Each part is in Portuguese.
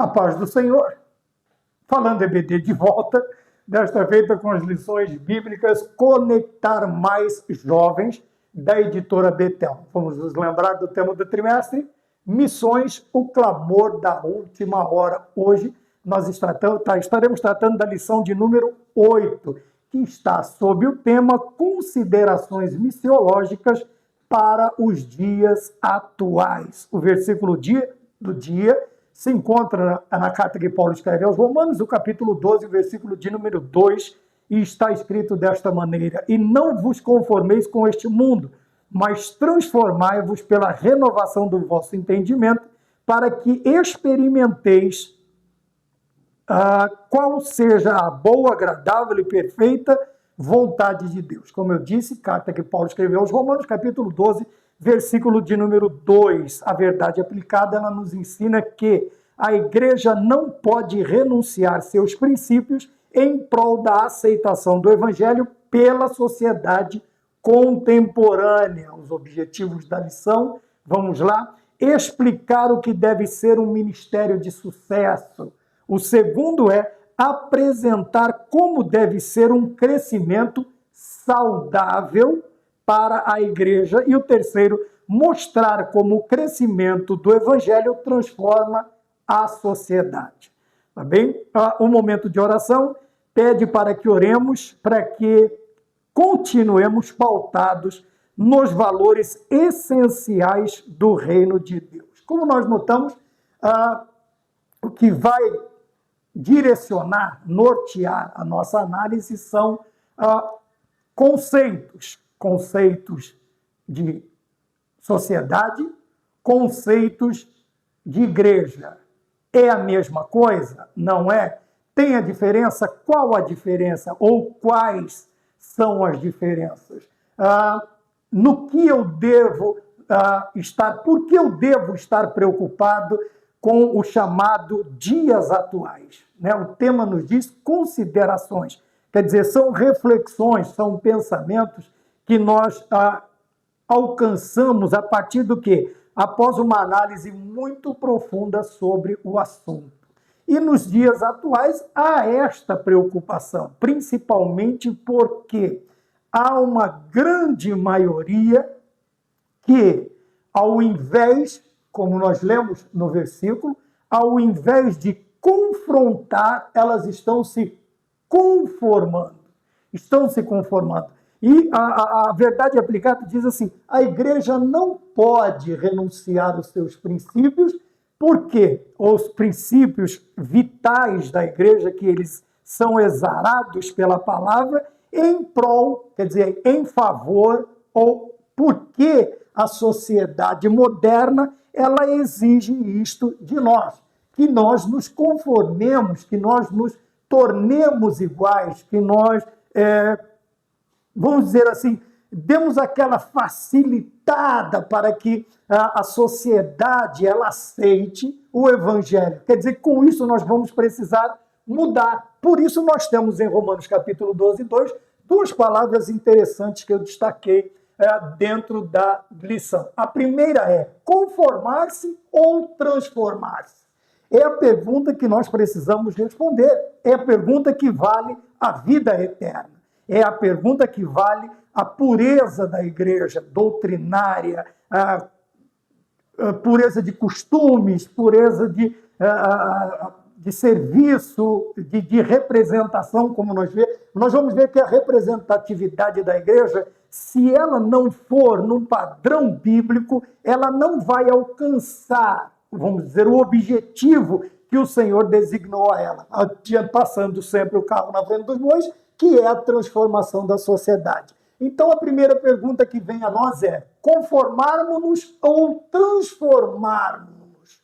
A paz do Senhor. Falando EBD de volta, desta feita com as lições bíblicas Conectar Mais Jovens, da editora Betel. Vamos nos lembrar do tema do trimestre, Missões, o clamor da última hora. Hoje nós estaremos tratando da lição de número 8, que está sob o tema Considerações missiológicas para os dias atuais. O versículo do dia se encontra na carta que Paulo escreve aos Romanos, o capítulo 12, versículo de número 2, e está escrito desta maneira: E não vos conformeis com este mundo, mas transformai-vos pela renovação do vosso entendimento, para que experimenteis qual seja a boa, agradável e perfeita vontade de Deus. Como eu disse, carta que Paulo escreveu aos Romanos, capítulo 12, versículo de número 2. A verdade aplicada, ela nos ensina que a igreja não pode renunciar seus princípios em prol da aceitação do evangelho pela sociedade contemporânea. Os objetivos da lição, vamos lá, explicar o que deve ser um ministério de sucesso. O segundo é apresentar como deve ser um crescimento saudável para a igreja. E o terceiro, mostrar como o crescimento do evangelho transforma a sociedade. Tá bem? O momento de oração pede para que oremos, para que continuemos pautados nos valores essenciais do reino de Deus. Como nós notamos, o que vai direcionar, nortear a nossa análise são conceitos de sociedade, conceitos de igreja. É a mesma coisa? Não é? Tem a diferença? Qual a diferença? Ou quais são as diferenças? No que eu devo por que eu devo estar preocupado com o chamado dias atuais? Né? O tema nos diz considerações. Quer dizer, são reflexões, são pensamentos que nós alcançamos a partir do quê? Após uma análise muito profunda sobre o assunto. E nos dias atuais há esta preocupação, principalmente porque há uma grande maioria que, ao invés, como nós lemos no versículo, ao invés de confrontar, elas estão se conformando. Estão se conformando. E a verdade aplicada diz assim: a igreja não pode renunciar aos seus princípios, porque os princípios vitais da igreja, que eles são exarados pela palavra, em prol, quer dizer, em favor, ou porque a sociedade moderna, ela exige isto de nós, que nós nos conformemos, que nós nos tornemos iguais, que nós, vamos dizer assim, demos aquela facilitada para que a sociedade ela aceite o evangelho. Quer dizer, com isso nós vamos precisar mudar. Por isso nós temos em Romanos capítulo 12, 2, duas palavras interessantes que eu destaquei dentro da lição. A primeira é conformar-se ou transformar-se. É a pergunta que nós precisamos responder. É a pergunta que vale a vida eterna. É a pergunta que vale a pureza da igreja doutrinária, a pureza de costumes, pureza de serviço, de representação, como nós vamos ver que a representatividade da igreja, se ela não for num padrão bíblico, ela não vai alcançar, vamos dizer, o objetivo que o Senhor designou a ela, passando sempre o carro na frente dos bois, que é a transformação da sociedade. Então, a primeira pergunta que vem a nós é: conformarmos-nos ou transformarmos-nos?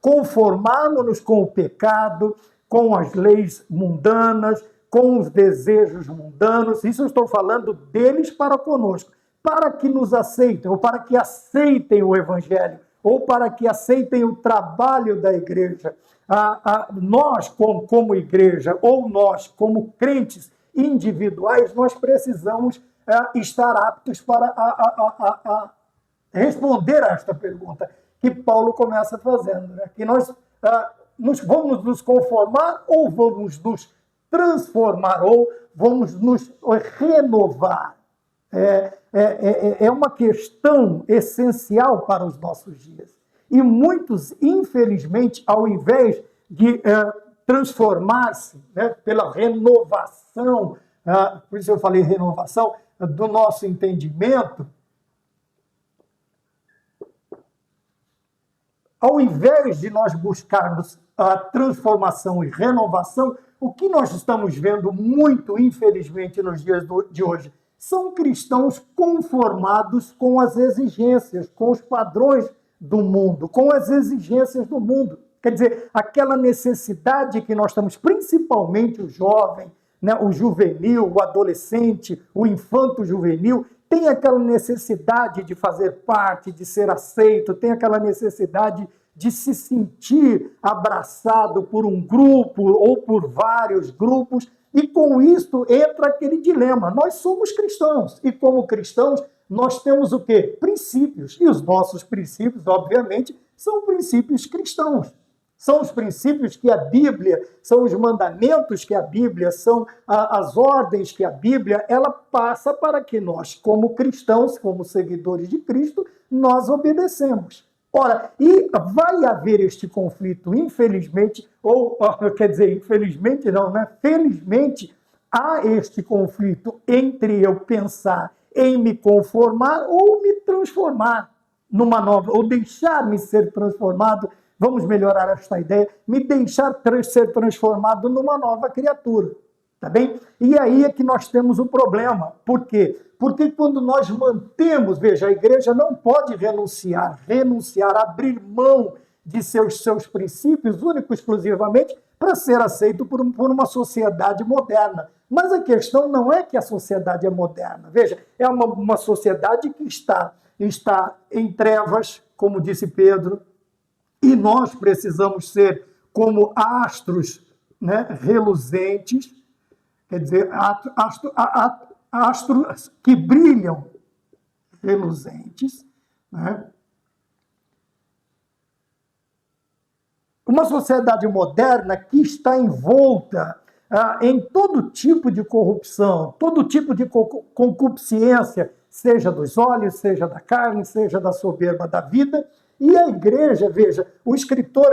Conformarmos-nos com o pecado, com as leis mundanas, com os desejos mundanos. Isso eu estou falando deles para conosco, para que nos aceitem, ou para que aceitem o evangelho, ou para que aceitem o trabalho da igreja. Nós, como igreja, ou nós, como crentes individuais, nós precisamos estar aptos para responder a esta pergunta que Paulo começa fazendo, né? Que nós vamos nos conformar ou vamos nos transformar ou vamos nos renovar? É uma questão essencial para os nossos dias. E muitos, infelizmente, ao invés de transformar-se, né, pela renovação, por isso eu falei renovação, do nosso entendimento, ao invés de nós buscarmos a transformação e renovação, o que nós estamos vendo muito, infelizmente, nos dias de hoje, são cristãos conformados com as exigências, com os padrões do mundo, com as exigências do mundo. Quer dizer, aquela necessidade que nós temos, principalmente o jovem, né, o juvenil, o adolescente, o infanto-juvenil, tem aquela necessidade de fazer parte, de ser aceito, tem aquela necessidade de se sentir abraçado por um grupo ou por vários grupos, e com isso entra aquele dilema. Nós somos cristãos, e como cristãos, nós temos o quê? Princípios. E os nossos princípios, obviamente, são princípios cristãos. São os princípios que a Bíblia, são os mandamentos que a Bíblia, são as ordens que a Bíblia, ela passa para que nós, como cristãos, como seguidores de Cristo, nós obedecemos. Ora, e vai haver este conflito, infelizmente, ou quer dizer, infelizmente não, né? Felizmente, há este conflito entre eu pensar em me conformar ou me transformar numa nova, ou deixar-me ser transformado, vamos melhorar esta ideia, me deixar ser transformado numa nova criatura, tá bem? E aí é que nós temos o problema. Por quê? Porque quando nós mantemos, veja, a igreja não pode renunciar, abrir mão de seus princípios, único e exclusivamente, para ser aceito por uma sociedade moderna. Mas a questão não é que a sociedade é moderna. Veja, é uma sociedade que está em trevas, como disse Pedro, e nós precisamos ser como astros, né, reluzentes, quer dizer, astros que brilham, reluzentes, né? Uma sociedade moderna que está envolta em todo tipo de corrupção, todo tipo de concupiscência, seja dos olhos, seja da carne, seja da soberba da vida. E a igreja, veja, o escritor,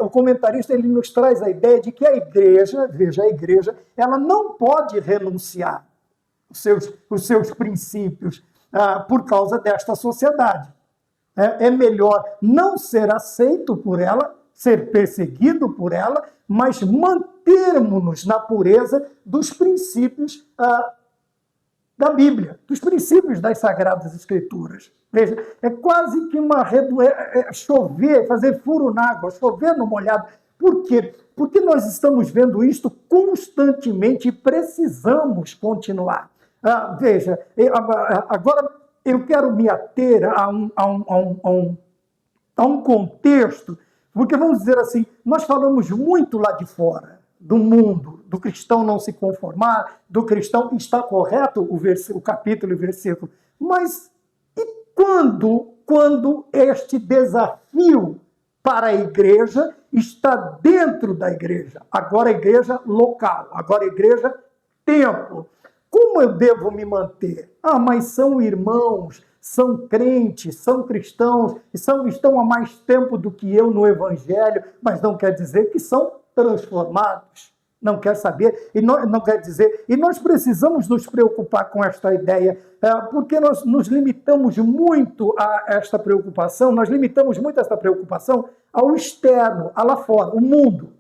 o comentarista, ele nos traz a ideia de que a igreja, veja, a igreja, ela não pode renunciar os seus princípios por causa desta sociedade. É melhor não ser aceito por ela, ser perseguido por ela, mas mantermos-nos na pureza dos princípios da Bíblia, dos princípios das Sagradas Escrituras. Veja, é quase que chover, fazer furo na água, chover no molhado. Por quê? Porque nós estamos vendo isto constantemente e precisamos continuar. Veja, agora eu quero me ater a um contexto, porque vamos dizer assim, nós falamos muito lá de fora, do mundo, do cristão não se conformar, do cristão, está correto o capítulo e o versículo, mas e quando este desafio para a igreja está dentro da igreja? Agora a igreja local, agora a igreja templo. Como eu devo me manter? Mas são irmãos, são crentes, são cristãos, estão há mais tempo do que eu no evangelho, mas não quer dizer que são transformados. Não quer saber, e não quer dizer. E nós precisamos nos preocupar com esta ideia, porque nós nos limitamos muito a esta preocupação, ao externo, a lá fora, o mundo,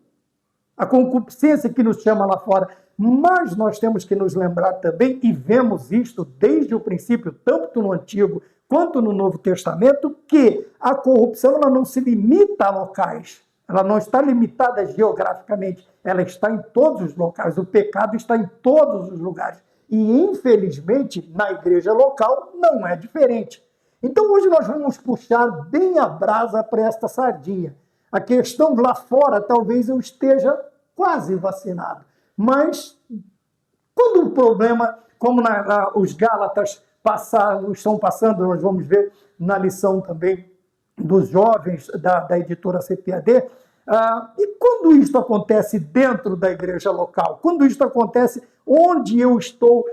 a concupiscência que nos chama lá fora. Mas nós temos que nos lembrar também, e vemos isto desde o princípio, tanto no Antigo quanto no Novo Testamento, que a corrupção ela não se limita a locais. Ela não está limitada geograficamente, ela está em todos os locais, o pecado está em todos os lugares. E, infelizmente, na igreja local não é diferente. Então, hoje nós vamos puxar bem a brasa para esta sardinha. A questão lá fora, talvez eu esteja quase vacinado, mas quando o problema, como os Gálatas estão passando, nós vamos ver na lição também dos jovens da editora CPAD, E quando isso acontece dentro da igreja local? Quando isso acontece onde eu estou,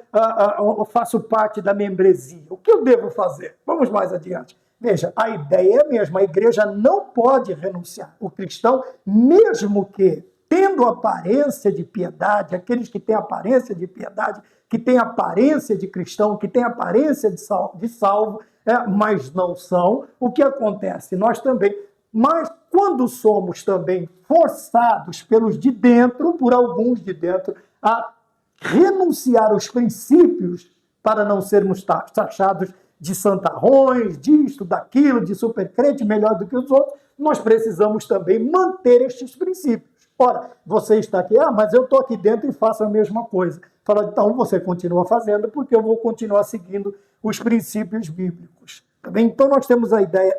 eu faço parte da membresia? O que eu devo fazer? Vamos mais adiante. Veja, a ideia é a mesma, a igreja não pode renunciar. O cristão, mesmo que tendo aparência de piedade, aqueles que têm aparência de piedade, que têm aparência de cristão, que têm aparência de salvo, mas não são, o que acontece? Nós também, mas quando somos também forçados pelos de dentro, por alguns de dentro, a renunciar aos princípios para não sermos taxados de santarrões, disto, daquilo, de supercrente, melhor do que os outros, nós precisamos também manter estes princípios. Ora, você está aqui, mas eu estou aqui dentro e faço a mesma coisa. Fala, então você continua fazendo, porque eu vou continuar seguindo os princípios bíblicos. Tá bem? Então nós temos a ideia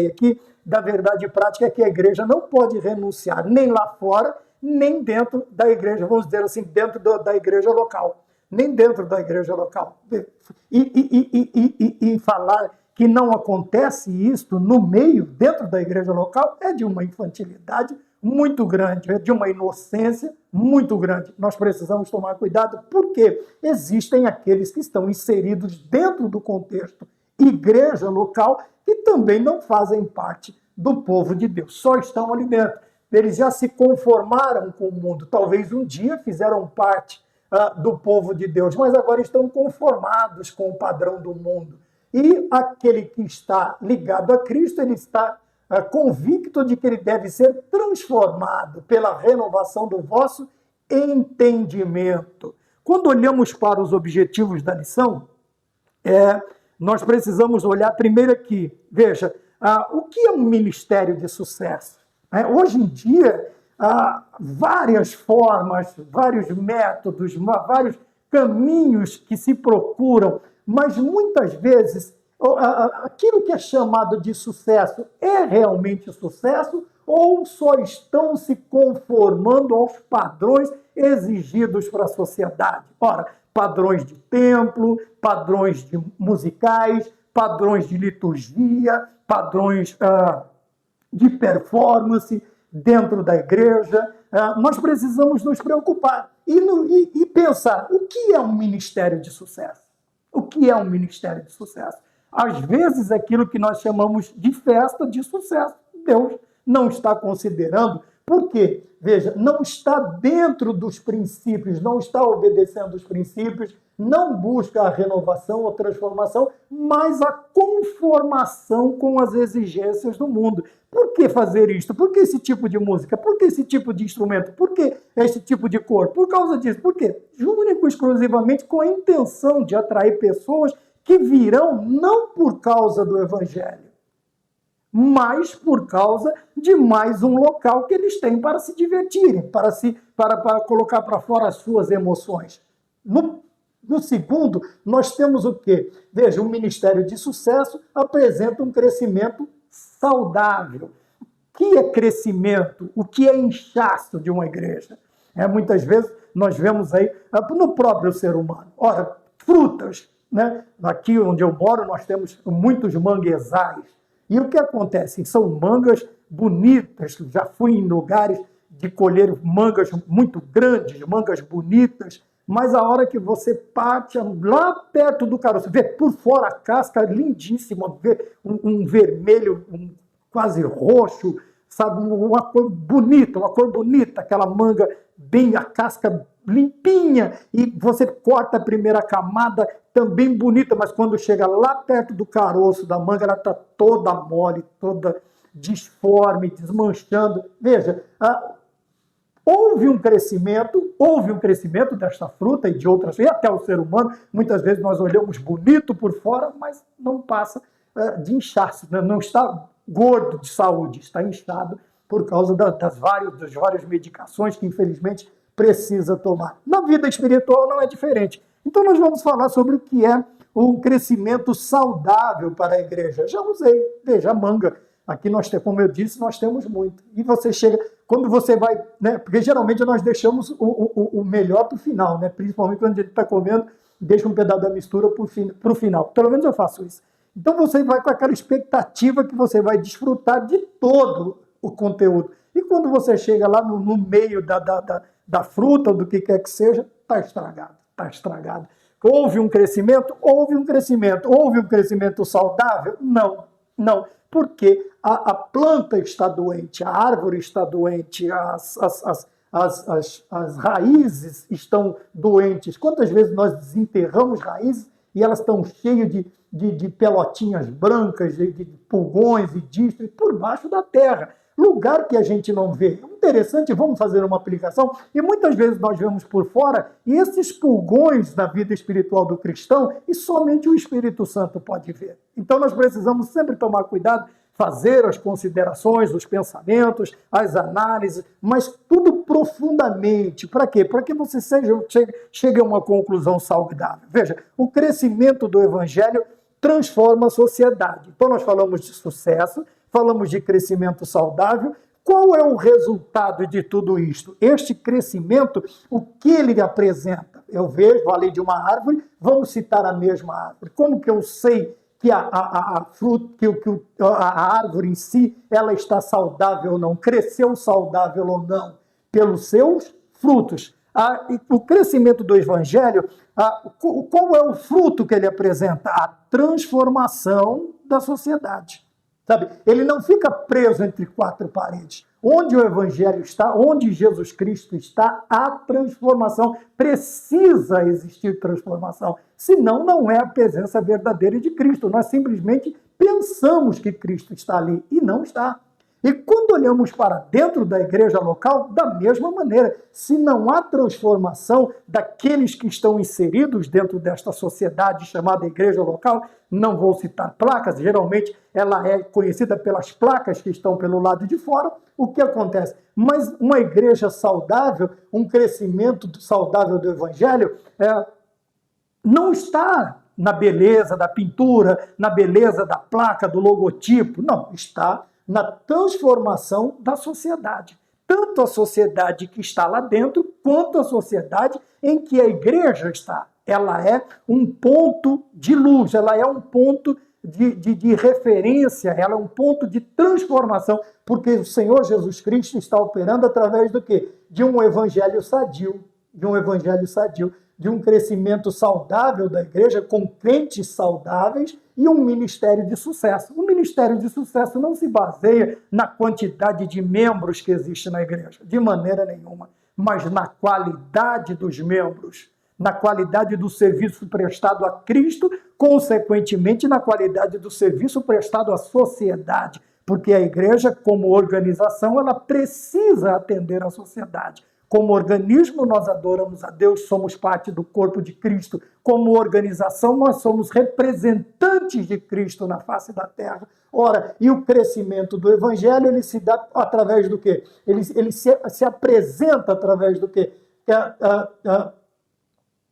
aqui da verdade prática, que a igreja não pode renunciar nem lá fora, nem dentro da igreja, vamos dizer assim, dentro da igreja local. Nem dentro da igreja local. E falar que não acontece isso no meio, dentro da igreja local, é de uma infantilidade muito grande, é de uma inocência muito grande. Nós precisamos tomar cuidado, porque existem aqueles que estão inseridos dentro do contexto igreja local, que também não fazem parte do povo de Deus, só estão ali dentro. Eles já se conformaram com o mundo, talvez um dia fizeram parte do povo de Deus, mas agora estão conformados com o padrão do mundo. E aquele que está ligado a Cristo, ele está convicto de que ele deve ser transformado pela renovação do vosso entendimento. Quando olhamos para os objetivos da lição, nós precisamos olhar primeiro aqui. Veja, o que é um ministério de sucesso? Hoje em dia, várias formas, vários métodos, vários caminhos que se procuram, mas muitas vezes aquilo que é chamado de sucesso é realmente sucesso ou só estão se conformando aos padrões exigidos para a sociedade? Ora, padrões de templo, padrões musicais, padrões de liturgia, padrões de performance dentro da igreja. Nós precisamos nos preocupar e pensar, o que é um ministério de sucesso? O que é um ministério de sucesso? Às vezes, aquilo que nós chamamos de festa de sucesso, Deus não está considerando, porque, veja, não está dentro dos princípios, não está obedecendo os princípios, não busca a renovação ou transformação, mas a conformação com as exigências do mundo. Por que fazer isto? Por que esse tipo de música? Por que esse tipo de instrumento? Por que esse tipo de cor? Por causa disso. Por quê? Único e exclusivamente com a intenção de atrair pessoas que virão não por causa do evangelho, mas por causa de mais um local que eles têm para se divertirem, para colocar para fora as suas emoções. No segundo, nós temos o quê? Veja, um ministério de sucesso apresenta um crescimento saudável. O que é crescimento? O que é inchaço de uma igreja? Muitas vezes nós vemos aí no próprio ser humano. Ora, frutas, né? Aqui onde eu moro nós temos muitos manguezais. E o que acontece? São mangas bonitas. Já fui em lugares de colher mangas muito grandes, mangas bonitas, mas a hora que você parte lá perto do caroço, vê por fora a casca lindíssima, vê um vermelho quase roxo, sabe, uma cor bonita, aquela manga bem, a casca limpinha, e você corta a primeira camada, também bonita, mas quando chega lá perto do caroço da manga, ela está toda mole, toda disforme, desmanchando. Veja, houve um crescimento desta fruta e de outras, e até o ser humano, muitas vezes nós olhamos bonito por fora, mas não passa de inchaço, né? Não está gordo de saúde, está inchado por causa das várias medicações que infelizmente precisa tomar. Na vida espiritual não é diferente. Então nós vamos falar sobre o que é um crescimento saudável para a igreja. Já usei, veja, a manga. Aqui nós temos, como eu disse, nós temos muito. E você chega, quando você vai, né? Porque geralmente nós deixamos o melhor para o final, né? Principalmente quando a gente está comendo, deixa um pedaço da mistura para o final. Pelo menos eu faço isso. Então você vai com aquela expectativa que você vai desfrutar de todo o conteúdo. E quando você chega lá no meio da fruta, ou do que quer que seja, está estragado, está estragado. Houve um crescimento? Houve um crescimento. Houve um crescimento saudável? Não, não. Porque a planta está doente, a árvore está doente, as raízes estão doentes. Quantas vezes nós desenterramos raízes e elas estão cheias de pelotinhas brancas, de pulgões e distros por baixo da terra? Lugar que a gente não vê. Interessante, vamos fazer uma aplicação, e muitas vezes nós vemos por fora, e esses pulgões na vida espiritual do cristão, e somente o Espírito Santo pode ver. Então nós precisamos sempre tomar cuidado, fazer as considerações, os pensamentos, as análises, mas tudo profundamente. Para quê? Para que você chegue a uma conclusão saudável. Veja, o crescimento do Evangelho transforma a sociedade. Então nós falamos de sucesso, falamos de crescimento saudável. Qual é o resultado de tudo isto? Este crescimento, o que ele apresenta? Eu vejo, falei de uma árvore, vamos citar a mesma árvore. Como que eu sei que a árvore em si, ela está saudável ou não? Cresceu saudável ou não? Pelos seus frutos. O crescimento do Evangelho, qual é o fruto que ele apresenta? A transformação da sociedade. Sabe? Ele não fica preso entre quatro paredes. Onde o Evangelho está, onde Jesus Cristo está, há transformação. Precisa existir transformação. Senão, não é a presença verdadeira de Cristo. Nós simplesmente pensamos que Cristo está ali e não está. E quando olhamos para dentro da igreja local, da mesma maneira, se não há transformação daqueles que estão inseridos dentro desta sociedade chamada igreja local, não vou citar placas, geralmente ela é conhecida pelas placas que estão pelo lado de fora, o que acontece? Mas uma igreja saudável, um crescimento saudável do evangelho, não está na beleza da pintura, na beleza da placa, do logotipo, não, está na transformação da sociedade. Tanto a sociedade que está lá dentro, quanto a sociedade em que a igreja está. Ela é um ponto de luz, ela é um ponto de referência, ela é um ponto de transformação, porque o Senhor Jesus Cristo está operando através do quê? De um evangelho sadio, de um crescimento saudável da igreja, com crentes saudáveis e um ministério de sucesso. O ministério de sucesso não se baseia na quantidade de membros que existe na igreja, de maneira nenhuma, mas na qualidade dos membros, na qualidade do serviço prestado a Cristo, consequentemente na qualidade do serviço prestado à sociedade, porque a igreja, como organização, ela precisa atender à sociedade. Como organismo, nós adoramos a Deus, somos parte do corpo de Cristo. Como organização, nós somos representantes de Cristo na face da terra. Ora, e o crescimento do Evangelho, ele se dá através do quê? Ele se apresenta através do quê?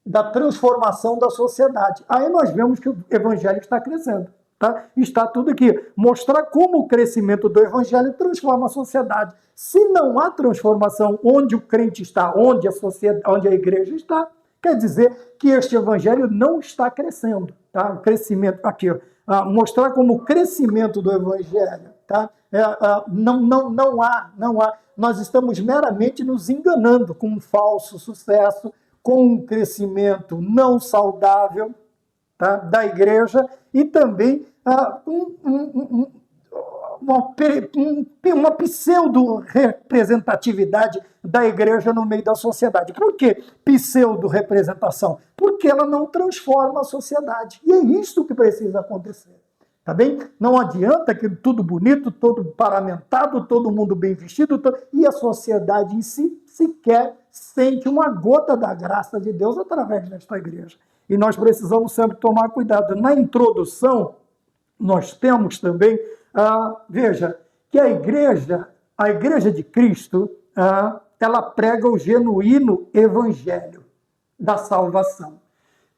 Da transformação da sociedade. Aí nós vemos que o Evangelho está crescendo. Tá? Está tudo aqui. Mostrar como o crescimento do Evangelho transforma a sociedade. Se não há transformação onde o crente está, onde a sociedade, onde a igreja está, quer dizer que este Evangelho não está crescendo. Tá? O crescimento aqui, mostrar como o crescimento do Evangelho, tá? Não há. Nós estamos meramente nos enganando com um falso sucesso, com um crescimento não saudável, tá? Da igreja e também uma pseudo-representatividade da igreja no meio da sociedade. Por que pseudo-representação? Porque ela não transforma a sociedade. E é isso que precisa acontecer. Tá bem? Não adianta que tudo bonito, todo paramentado, todo mundo bem vestido, e a sociedade em si sequer sente uma gota da graça de Deus através desta igreja. E nós precisamos sempre tomar cuidado. Na introdução, nós temos também, veja, que a igreja de Cristo, ela prega o genuíno evangelho da salvação.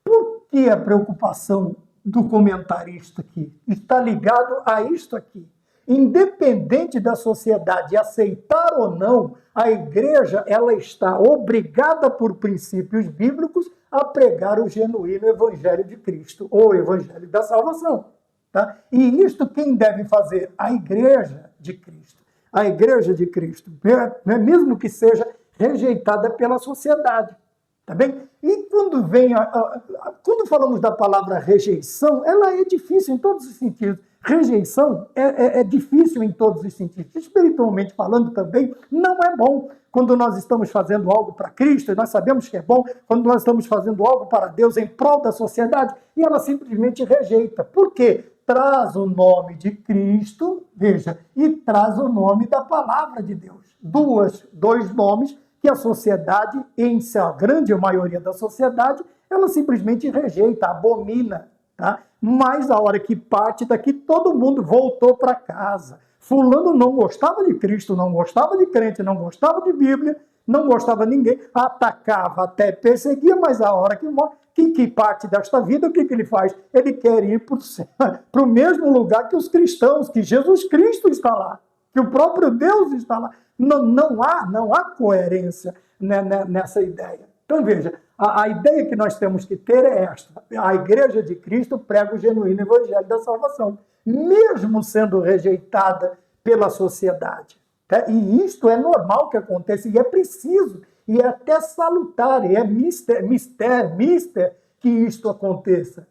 Por que a preocupação do comentarista aqui? Está ligado a isto aqui. Independente da sociedade aceitar ou não, a igreja ela está obrigada por princípios bíblicos a pregar o genuíno evangelho de Cristo, ou evangelho da salvação. Tá? E isto quem deve fazer? A igreja de Cristo. a Igreja de Cristo, né? Mesmo que seja rejeitada pela sociedade. Tá bem? E quando falamos da palavra rejeição, ela é difícil em todos os sentidos. Rejeição é difícil em todos os sentidos. Espiritualmente falando também, não é bom. Quando nós estamos fazendo algo para Cristo, nós sabemos que é bom, quando nós estamos fazendo algo para Deus em prol da sociedade, e ela simplesmente rejeita. Por quê? Traz o nome de Cristo, veja, e traz o nome da palavra de Deus. Dois nomes que a sociedade, em sua grande maioria da sociedade, ela simplesmente rejeita, abomina. Tá? Mas a hora que parte daqui, todo mundo voltou para casa. Fulano não gostava de Cristo, não gostava de crente, não gostava de Bíblia, não gostava de ninguém, atacava, até perseguia, mas a hora que morre, que parte desta vida, o que ele faz? Ele quer ir para o mesmo lugar que os cristãos, que Jesus Cristo está lá, que o próprio Deus está lá. Não há coerência nessa ideia. Então, veja, a ideia que nós temos que ter é esta. A Igreja de Cristo prega o genuíno evangelho da salvação, mesmo sendo rejeitada pela sociedade. Tá? E isto é normal que aconteça, e é preciso, e é até salutar, e é mister que isto aconteça.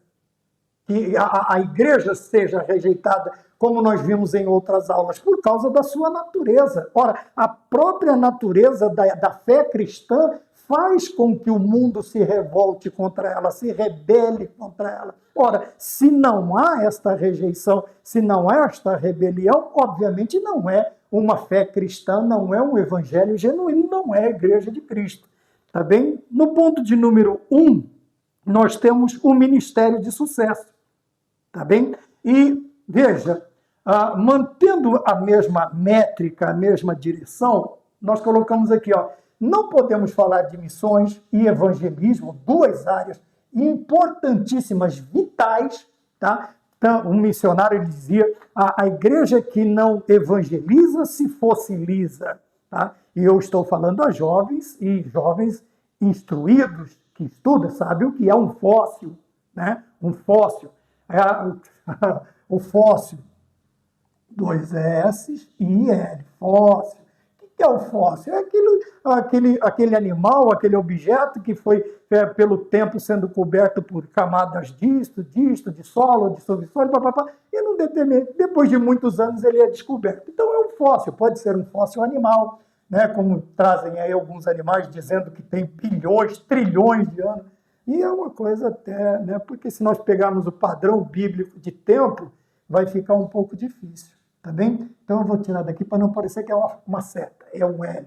Que a igreja seja rejeitada, como nós vimos em outras aulas, por causa da sua natureza. Ora, a própria natureza da fé cristã faz com que o mundo se revolte contra ela, se rebele contra ela. Ora, se não há esta rejeição, se não há esta rebelião, obviamente não é uma fé cristã, não é um evangelho genuíno, não é a Igreja de Cristo. Tá bem? No ponto de número 1, nós temos o ministério de sucesso. Tá bem? E, veja, mantendo a mesma métrica, a mesma direção, nós colocamos aqui, ó, não podemos falar de missões e evangelismo, duas áreas importantíssimas, vitais, tá? Então, um missionário ele dizia, a igreja que não evangeliza se fossiliza, tá? E eu estou falando a jovens e jovens instruídos, que estudam, sabem o que é um fóssil, né? Um fóssil. O fóssil, 2 S e L, fóssil. O que é o fóssil? É aquele animal, aquele objeto que foi, pelo tempo, sendo coberto por camadas disto, de solo, de subsolo, e depois de muitos anos ele é descoberto. Então é um fóssil, pode ser um fóssil animal, né, como trazem aí alguns animais dizendo que tem bilhões, trilhões de anos. E é uma coisa até, né, porque se nós pegarmos o padrão bíblico de tempo, vai ficar um pouco difícil, tá bem? Então eu vou tirar daqui para não parecer que é uma seta, é um L.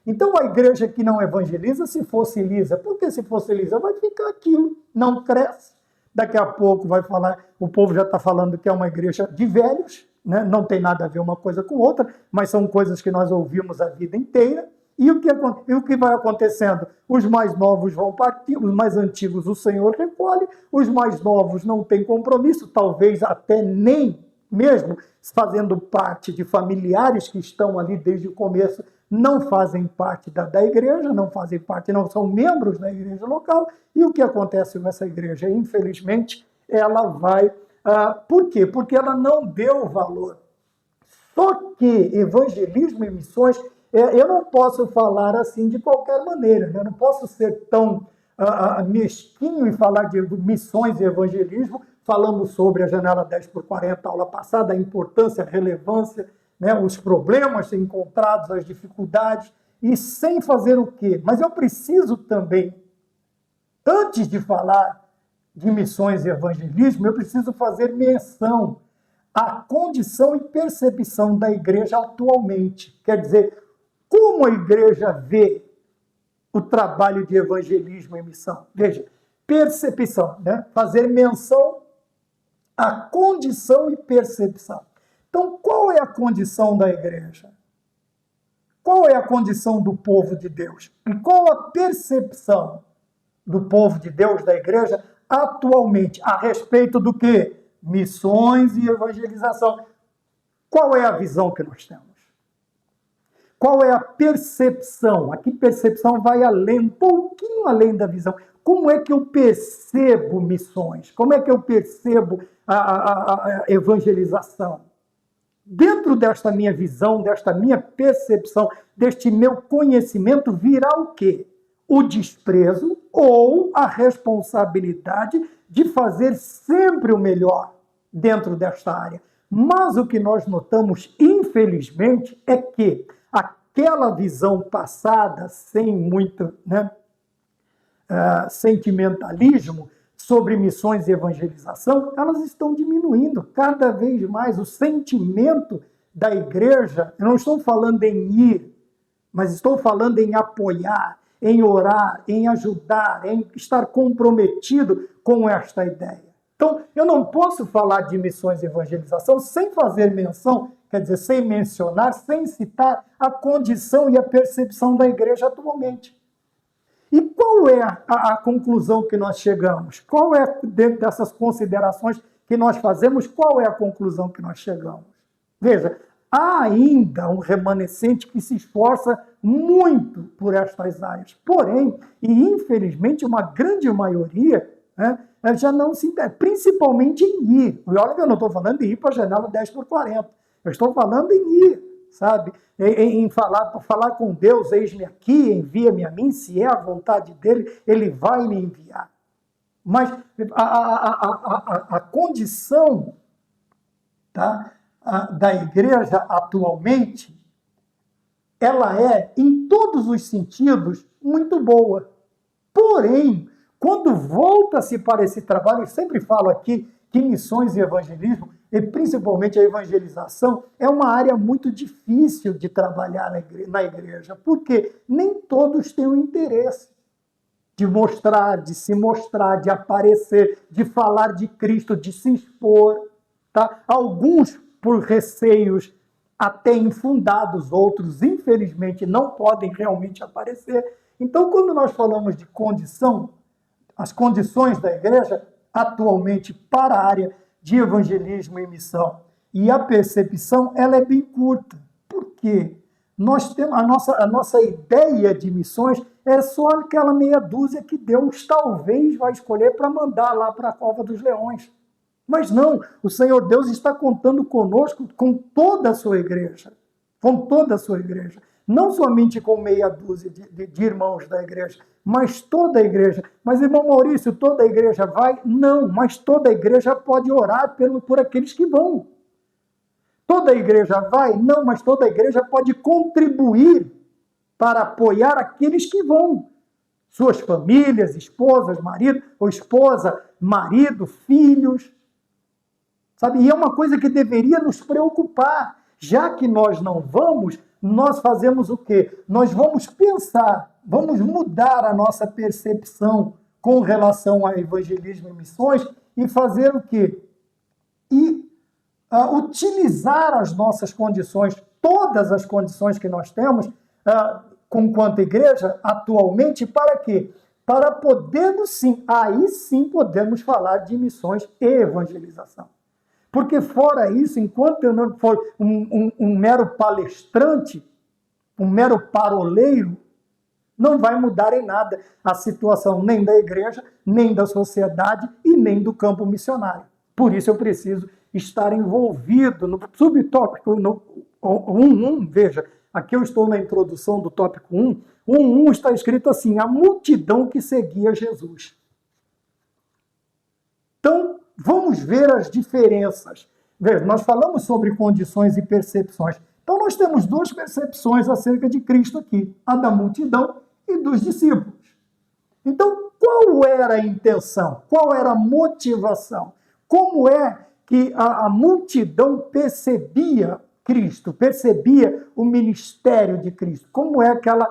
Então a igreja que não evangeliza se fossiliza. Por que se fossiliza? Vai ficar aquilo, não cresce. Daqui a pouco vai falar, o povo já está falando que é uma igreja de velhos, né? Não tem nada a ver uma coisa com outra, mas são coisas que nós ouvimos a vida inteira. E o que vai acontecendo? Os mais novos vão partir, os mais antigos o Senhor recolhe, os mais novos não têm compromisso, talvez até nem mesmo fazendo parte de familiares que estão ali desde o começo, não fazem parte da igreja, não fazem parte, não são membros da igreja local. E o que acontece com essa igreja? Infelizmente, ela vai... por quê? Porque ela não deu valor. Só que evangelismo e missões... eu não posso falar assim de qualquer maneira, né? Eu não posso ser tão mesquinho e falar de missões e evangelismo. Falamos sobre a janela 10x40, aula passada, a importância, a relevância, né? Os problemas encontrados, as dificuldades, e sem fazer o quê? Mas eu preciso também, antes de falar de missões e evangelismo, eu preciso fazer menção à condição e percepção da igreja atualmente. Quer dizer, como a igreja vê o trabalho de evangelismo e missão? Veja, percepção, né? Fazer menção à condição e percepção. Então, qual é a condição da igreja? Qual é a condição do povo de Deus? E qual a percepção do povo de Deus, da igreja, atualmente, a respeito do quê? Missões e evangelização. Qual é a visão que nós temos? Qual é a percepção? Aqui percepção vai além, um pouquinho além da visão. Como é que eu percebo missões? Como é que eu percebo a evangelização? dentro desta minha visão, desta minha percepção, deste meu conhecimento, virá o quê? O desprezo ou a responsabilidade de fazer sempre o melhor dentro desta área. Mas o que nós notamos, infelizmente, é que aquela visão passada, sem muito sentimentalismo, sobre missões e evangelização, elas estão diminuindo cada vez mais. O sentimento da igreja, eu não estou falando em ir, mas estou falando em apoiar, em orar, em ajudar, em estar comprometido com esta ideia. Então, eu não posso falar de missões e evangelização sem fazer menção, quer dizer, sem mencionar, sem citar a condição e a percepção da igreja atualmente. E qual é a conclusão que nós chegamos? Qual é, dentro dessas considerações que nós fazemos, qual é a conclusão que nós chegamos? Veja, há ainda um remanescente que se esforça muito por estas áreas. Porém, e infelizmente, uma grande maioria já não se interessa, principalmente em ir. E olha que eu não estou falando de ir para a janela 10x40. Eu estou falando em ir. Sabe, em falar com Deus, eis-me aqui, envia-me a mim, se é a vontade dele, ele vai me enviar. Mas a condição da igreja atualmente, ela é, em todos os sentidos, muito boa. Porém, quando volta-se para esse trabalho, eu sempre falo aqui que missões e evangelismo, e principalmente a evangelização, é uma área muito difícil de trabalhar na igreja, porque nem todos têm o interesse de mostrar, de se mostrar, de aparecer, de falar de Cristo, de se expor. Tá? Alguns, por receios até infundados, outros, infelizmente, não podem realmente aparecer. Então, quando nós falamos de condição, as condições da igreja, atualmente, para a área de evangelismo e missão, e a percepção, ela é bem curta. Por quê? Nós temos a nossa ideia de missões é só aquela meia dúzia que Deus talvez vai escolher para mandar lá para a cova dos leões. Mas não, o Senhor Deus está contando conosco, com toda a sua igreja. Com toda a sua igreja. Não somente com meia dúzia de irmãos da igreja, mas toda a igreja. Mas, irmão Maurício, toda a igreja vai? Não, mas toda a igreja pode orar por aqueles que vão. Toda a igreja vai? Não, mas toda a igreja pode contribuir para apoiar aqueles que vão. Suas famílias, esposas, marido, ou esposa, marido, filhos. Sabe? E é uma coisa que deveria nos preocupar. Já que nós não vamos, nós fazemos o quê? Nós vamos pensar, vamos mudar a nossa percepção com relação a evangelismo e missões e fazer o quê? E utilizar as nossas condições, todas as condições que nós temos, enquanto igreja, atualmente, para quê? Para podermos sim, aí sim podemos falar de missões e evangelização. Porque fora isso, enquanto eu não for um mero palestrante, um mero paroleiro, não vai mudar em nada a situação nem da igreja, nem da sociedade e nem do campo missionário. Por isso eu preciso estar envolvido no subtópico 1.1, veja, aqui eu estou na introdução do tópico 1, 1.1 está escrito assim, a multidão que seguia Jesus. Então, vamos ver as diferenças. Veja, nós falamos sobre condições e percepções. Então, nós temos duas percepções acerca de Cristo aqui, a da multidão e dos discípulos. Então, qual era a intenção? Qual era a motivação? Como é que a multidão percebia Cristo, percebia o ministério de Cristo? Como é que ela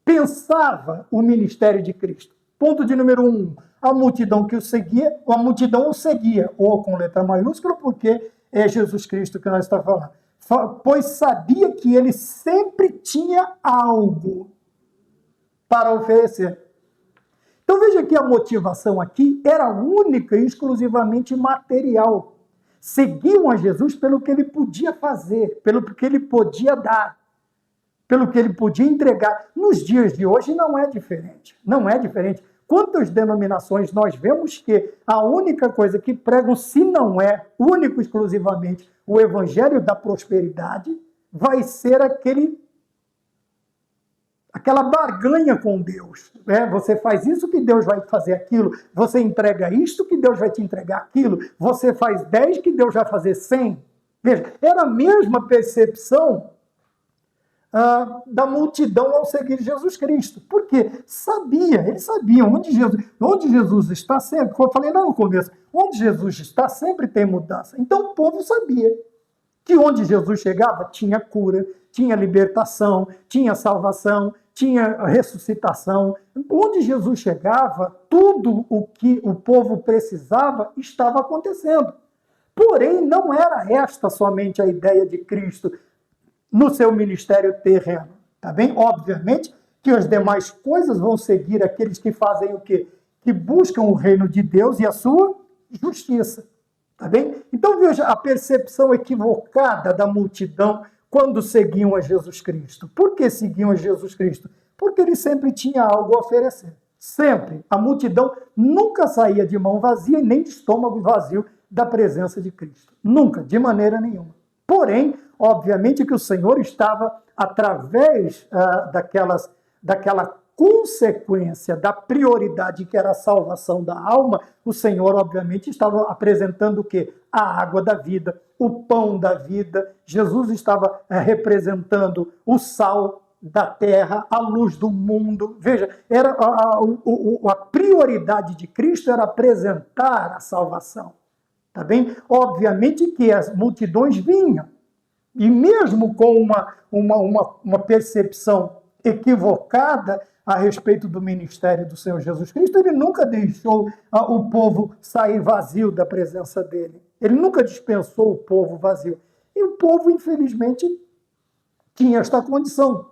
pensava o ministério de Cristo? Ponto de número 1, a multidão que o seguia, a multidão o seguia, ou com letra maiúscula, porque é Jesus Cristo que nós estamos falando, pois sabia que ele sempre tinha algo para oferecer. Então veja que a motivação aqui era única e exclusivamente material. Seguiam a Jesus pelo que ele podia fazer, pelo que ele podia dar, pelo que ele podia entregar. Nos dias de hoje não é diferente. Não é diferente. Quantas denominações nós vemos que a única coisa que pregam, se não é único exclusivamente o evangelho da prosperidade, vai ser aquela barganha com Deus. Você faz isso que Deus vai fazer aquilo, você entrega isto que Deus vai te entregar aquilo, você faz 10 que Deus vai fazer 100. Veja, era a mesma percepção da multidão ao seguir Jesus Cristo. Porque eles sabiam onde Jesus está sempre, como eu falei lá no começo, onde Jesus está sempre tem mudança. Então o povo sabia que onde Jesus chegava tinha cura, tinha libertação, tinha salvação, tinha ressuscitação. Onde Jesus chegava, tudo o que o povo precisava estava acontecendo. Porém, não era esta somente a ideia de Cristo no seu ministério terreno, tá bem? Obviamente que as demais coisas vão seguir aqueles que fazem o quê? Que buscam o reino de Deus e a sua justiça, tá bem? Então veja a percepção equivocada da multidão quando seguiam a Jesus Cristo. Por que seguiam a Jesus Cristo? Porque ele sempre tinha algo a oferecer. Sempre. A multidão nunca saía de mão vazia e nem de estômago vazio da presença de Cristo. Nunca, de maneira nenhuma. Porém, obviamente que o Senhor estava, através daquela consequência da prioridade que era a salvação da alma, o Senhor, obviamente, estava apresentando o quê? A água da vida, o pão da vida. Jesus estava representando o sal da terra, a luz do mundo. Veja, era a prioridade de Cristo era apresentar a salvação. Tá bem? Obviamente que as multidões vinham, e mesmo com uma percepção equivocada a respeito do ministério do Senhor Jesus Cristo, ele nunca deixou o povo sair vazio da presença dele. Ele nunca dispensou o povo vazio. E o povo, infelizmente, tinha esta condição,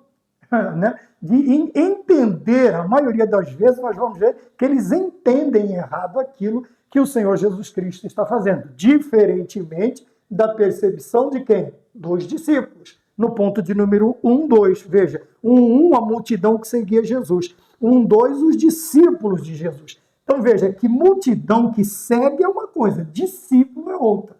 né, de entender, a maioria das vezes nós vamos ver que eles entendem errado aquilo que o Senhor Jesus Cristo está fazendo, diferentemente da percepção de quem? Dos discípulos. No ponto de número 1, 2, veja, 1, a multidão que seguia Jesus, 1, 2, os discípulos de Jesus. Então veja que multidão que segue é uma coisa, discípulo é outra.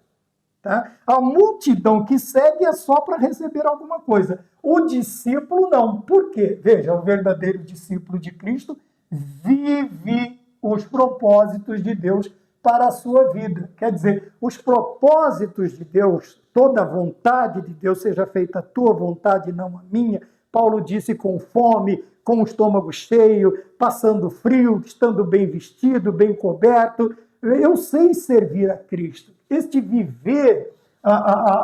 Tá? A multidão que segue é só para receber alguma coisa. O discípulo não. Por quê? Veja, o verdadeiro discípulo de Cristo vive os propósitos de Deus para a sua vida. Quer dizer, os propósitos de Deus, toda a vontade de Deus, seja feita a tua vontade, não a minha. Paulo disse com fome, com o estômago cheio, passando frio, estando bem vestido, bem coberto. Eu sei servir a Cristo. Este viver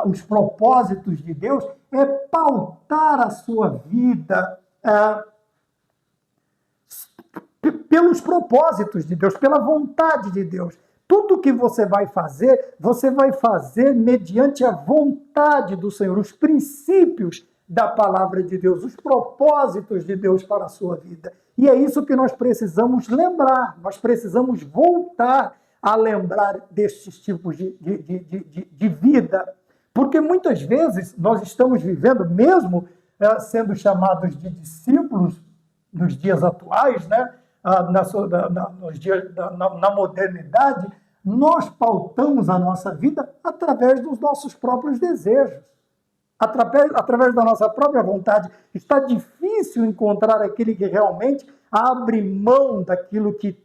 os propósitos de Deus é pautar a sua vida pelos propósitos de Deus, pela vontade de Deus. Tudo que você vai fazer mediante a vontade do Senhor, os princípios da palavra de Deus, os propósitos de Deus para a sua vida. E é isso que nós precisamos lembrar, nós precisamos voltar a lembrar destes tipos de vida. Porque muitas vezes nós estamos vivendo, mesmo sendo chamados de discípulos nos dias atuais, né? Na modernidade, nós pautamos a nossa vida através dos nossos próprios desejos, através da nossa própria vontade. Está difícil encontrar aquele que realmente abre mão daquilo que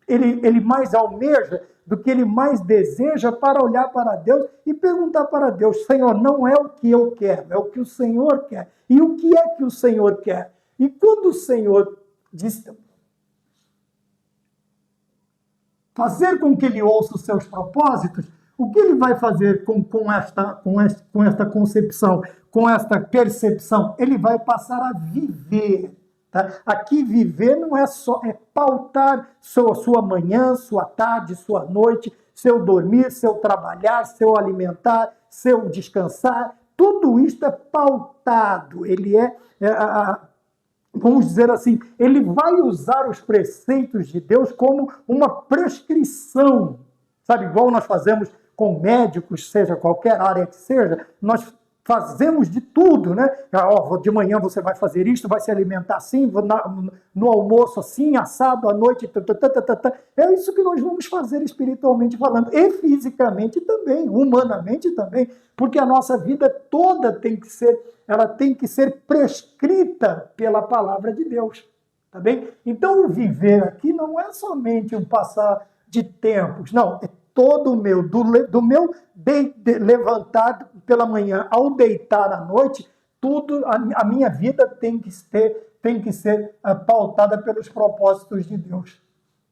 ele mais almeja, do que ele mais deseja, para olhar para Deus e perguntar para Deus: Senhor, não é o que eu quero, é o que o Senhor quer. E o que é que o Senhor quer? E quando o Senhor diz fazer com que ele ouça os seus propósitos, o que ele vai fazer com esta concepção, com esta percepção? Ele vai passar a viver. Tá? Aqui viver não é só pautar sua manhã, sua tarde, sua noite, seu dormir, seu trabalhar, seu alimentar, seu descansar. Tudo isso é pautado. Ele vamos dizer assim, ele vai usar os preceitos de Deus como uma prescrição. Sabe, igual nós fazemos com médicos, seja qualquer área que seja, nós fazemos de tudo, né? De manhã você vai fazer isto, vai se alimentar assim, no almoço assim, assado, à noite, É isso que nós vamos fazer espiritualmente falando, e fisicamente também, humanamente também, porque a nossa vida toda ela tem que ser prescrita pela palavra de Deus, tá bem? Então o viver aqui não é somente um passar de tempos, não, é todo o meu, do meu levantar pela manhã ao deitar à noite, tudo, a minha vida tem que ser pautada pelos propósitos de Deus,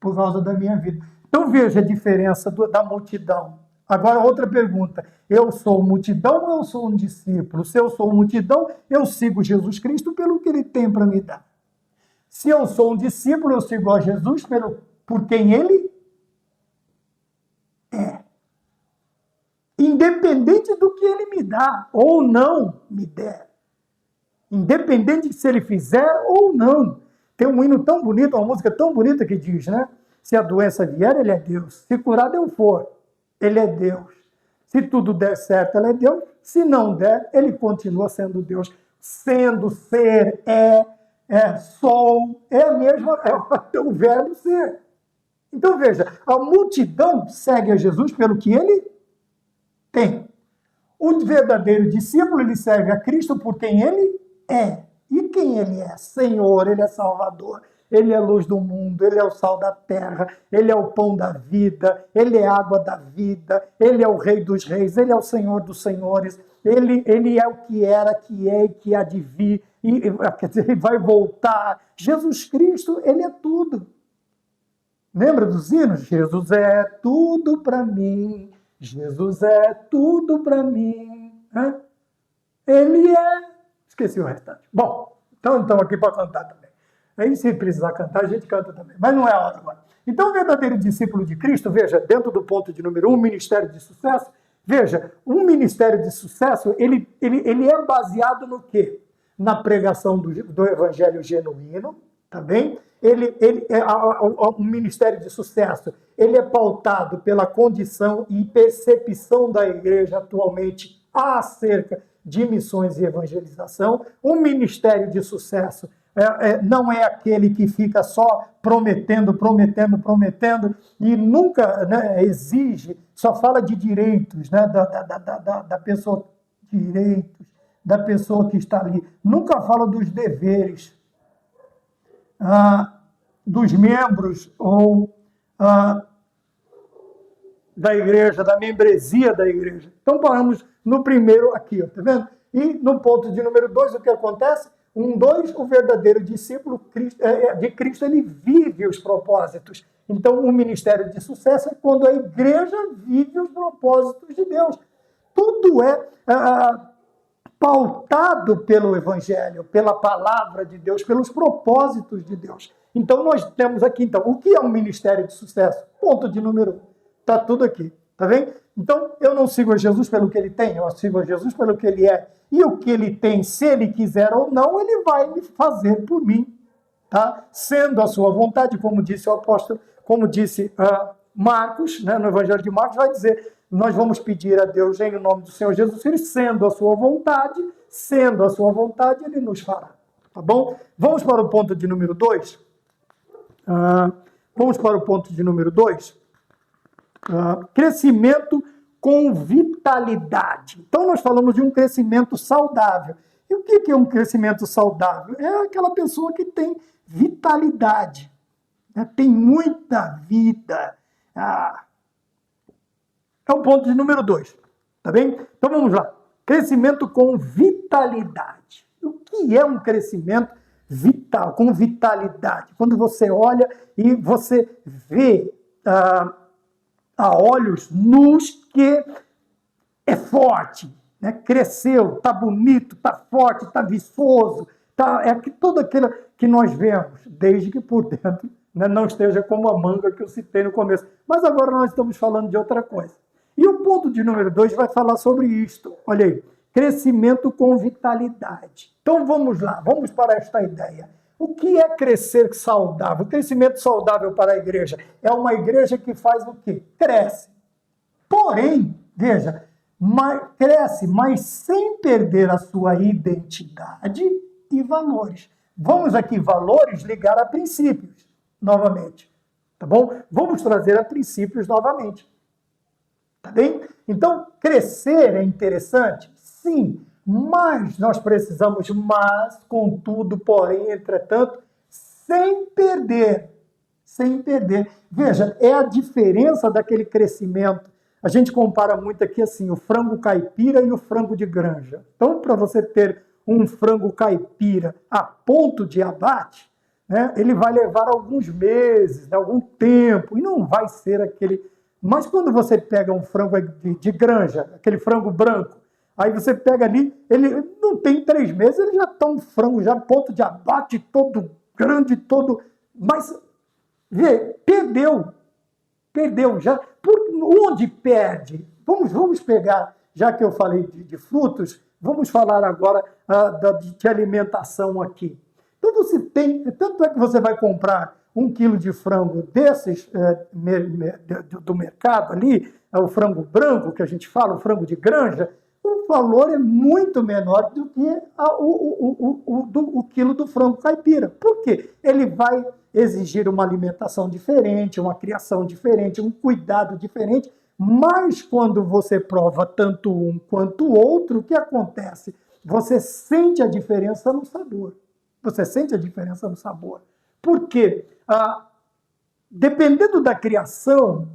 por causa da minha vida. Então veja a diferença da multidão. Agora outra pergunta, eu sou multidão ou eu sou um discípulo? Se eu sou multidão, eu sigo Jesus Cristo pelo que ele tem para me dar. Se eu sou um discípulo, eu sigo a Jesus por quem ele é. Independente do que ele me dá ou não me der. Independente de se ele fizer ou não. Tem um hino tão bonito, uma música tão bonita que diz, né? Se a doença vier, ele é Deus. Se curado eu for, ele é Deus. Se tudo der certo, ele é Deus. Se não der, ele continua sendo Deus. Sendo, ser, sou, é a mesma, é o verbo ser. Então veja, a multidão segue a Jesus pelo que ele tem. O verdadeiro discípulo, ele serve a Cristo por quem ele é. E quem ele é? Senhor, ele é Salvador, ele é a luz do mundo, ele é o sal da terra, ele é o pão da vida, ele é a água da vida, ele é o Rei dos reis, ele é o Senhor dos senhores, ele é o que era, que é e que há de vir, quer dizer, ele vai voltar. Jesus Cristo, ele é tudo. Lembra dos hinos? Jesus é tudo para mim, Jesus é tudo para mim. Ele é... Esqueci o restante. Bom, então estamos aqui para cantar também. Aí se precisar cantar, a gente canta também. Mas não é a hora agora. Então o verdadeiro discípulo de Cristo, veja, dentro do ponto de número 1, ministério de sucesso, veja, um ministério de sucesso, ele é baseado no quê? Na pregação do evangelho genuíno, tá bem? O ministério de sucesso, ele é pautado pela condição e percepção da igreja atualmente acerca de missões e evangelização. O ministério de sucesso não é aquele que fica só prometendo e nunca, né, exige, só fala de direitos, né, da pessoa, direitos da pessoa que está ali. Nunca fala dos deveres dos membros ou da igreja, da membresia da igreja. Então paramos no primeiro aqui, tá vendo? E no ponto de número 2, o que acontece? 2, o verdadeiro discípulo de Cristo, ele vive os propósitos. Então, o ministério de sucesso é quando a igreja vive os propósitos de Deus. Tudo é pautado pelo evangelho, pela palavra de Deus, pelos propósitos de Deus. Então, nós temos aqui, então, o que é um ministério de sucesso? Ponto de número 1. Está tudo aqui, tá vendo? Então, eu não sigo a Jesus pelo que ele tem, eu sigo a Jesus pelo que ele é. E o que ele tem, se ele quiser ou não, ele vai me fazer por mim, tá? Sendo a sua vontade, como disse o apóstolo, como disse Marcos, né, no Evangelho de Marcos, vai dizer, nós vamos pedir a Deus em nome do Senhor Jesus Cristo, sendo a sua vontade, ele nos fará, tá bom? Vamos para o ponto de número 2. Vamos para o ponto de número 2. Crescimento com vitalidade. Então, nós falamos de um crescimento saudável. E o que é um crescimento saudável? É aquela pessoa que tem vitalidade, né? Tem muita vida. É o ponto de número 2. Tá bem? Então, vamos lá. Crescimento com vitalidade. O que é um crescimento vital, com vitalidade? Quando você olha e você vê a olhos nus que é forte, né? Cresceu, está bonito, está forte, está viçoso, tudo aquilo que nós vemos, desde que por dentro, né, não esteja como a manga que eu citei no começo. Mas agora nós estamos falando de outra coisa. E o ponto de número 2 vai falar sobre isto. Olha aí, crescimento com vitalidade. Então vamos lá, vamos para esta ideia. O que é crescer saudável? O crescimento saudável para a igreja é uma igreja que faz o quê? Cresce. Porém, veja, cresce, mas sem perder a sua identidade e valores. Vamos aqui, valores, ligar a princípios, novamente. Tá bom? Vamos trazer a princípios novamente. Tá bem? Então, crescer é interessante? Sim, mas nós precisamos contudo, porém, entretanto, sem perder. Veja, é a diferença daquele crescimento. A gente compara muito aqui assim, o frango caipira e o frango de granja. Então, para você ter um frango caipira a ponto de abate, né, ele vai levar alguns meses, algum tempo, e não vai ser aquele... Mas quando você pega um frango de granja, aquele frango branco, aí você pega ali, ele não tem 3 meses, ele já está um frango já a ponto de abate, todo grande, todo... Mas, vê, perdeu já. Onde perde? Vamos pegar, já que eu falei de frutos, vamos falar agora de alimentação aqui. Então você tem, tanto é que você vai comprar 1 quilo de frango desses do mercado ali, o frango branco que a gente fala, o frango de granja, o valor é muito menor do que o quilo do frango caipira. Por quê? Ele vai exigir uma alimentação diferente, uma criação diferente, um cuidado diferente, mas quando você prova tanto um quanto o outro, o que acontece? Você sente a diferença no sabor. Por quê? Dependendo da criação,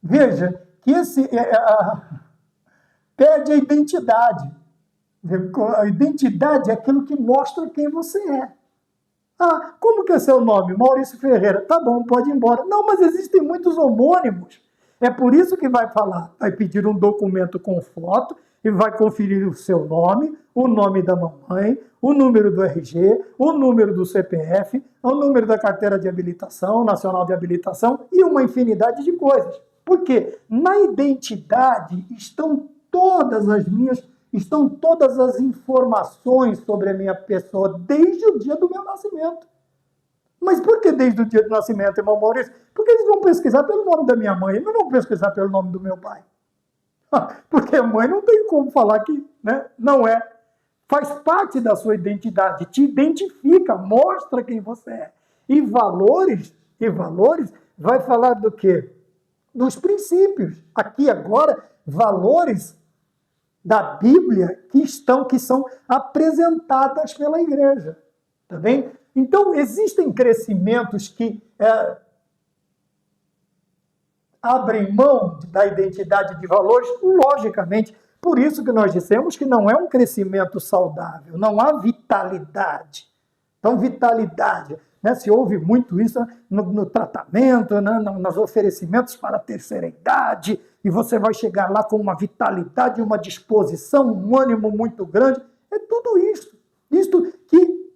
veja que perde a identidade. A identidade é aquilo que mostra quem você é. Como que é seu nome? Maurício Ferreira. Tá bom, pode ir embora. Não, mas existem muitos homônimos. É por isso que vai pedir um documento com foto e vai conferir o seu nome, o nome da mamãe, o número do RG, o número do CPF, o número da carteira de habilitação, nacional de habilitação e uma infinidade de coisas. Porque na identidade estão todas as informações sobre a minha pessoa desde o dia do meu nascimento. Mas por que desde o dia do nascimento, irmão Maurício? Porque eles vão pesquisar pelo nome da minha mãe, eles não vão pesquisar pelo nome do meu pai. Porque a mãe não tem como falar que, né, não é. Faz parte da sua identidade, te identifica, mostra quem você é. E valores vai falar do quê? Dos princípios. Aqui agora, valores da Bíblia que são apresentadas pela igreja. Tá bem? Então, existem crescimentos que abrem mão da identidade de valores, logicamente. Por isso que nós dissemos que não é um crescimento saudável, não há vitalidade. Então, vitalidade, né? Se ouve muito isso no tratamento, né? Nos oferecimentos para a terceira idade, e você vai chegar lá com uma vitalidade, uma disposição, um ânimo muito grande. É tudo isso. Isto que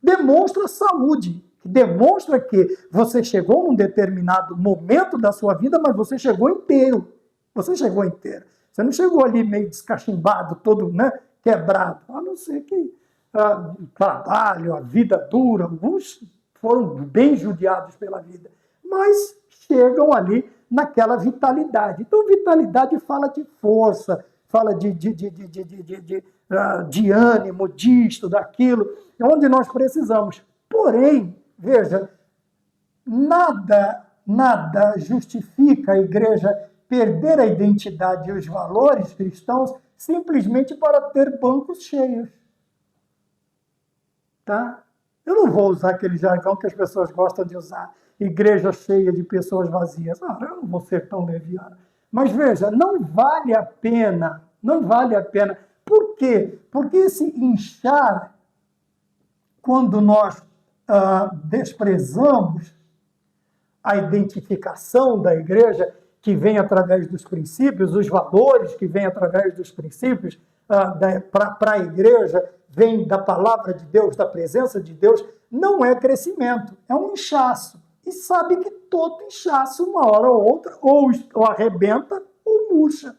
demonstra saúde, que demonstra que você chegou num determinado momento da sua vida, mas você chegou inteiro. Você não chegou ali meio descachimbado, todo, né, quebrado. A não ser que o trabalho, a vida dura, alguns foram bem judiados pela vida, mas chegam ali naquela vitalidade. Então, vitalidade fala de força, fala de ânimo, disto, daquilo, é onde nós precisamos. Porém, veja, nada justifica a igreja perder a identidade e os valores cristãos simplesmente para ter bancos cheios. Tá? Eu não vou usar aquele jargão que as pessoas gostam de usar, igreja cheia de pessoas vazias. Eu não vou ser tão leviano. Mas veja, não vale a pena. Por quê? Porque esse inchar, quando nós desprezamos a identificação da igreja, que vem através dos princípios, os valores que vêm através dos princípios, para a igreja, vem da palavra de Deus, da presença de Deus, não é crescimento, é um inchaço. E sabe que todo inchaço, uma hora ou outra, ou arrebenta ou murcha.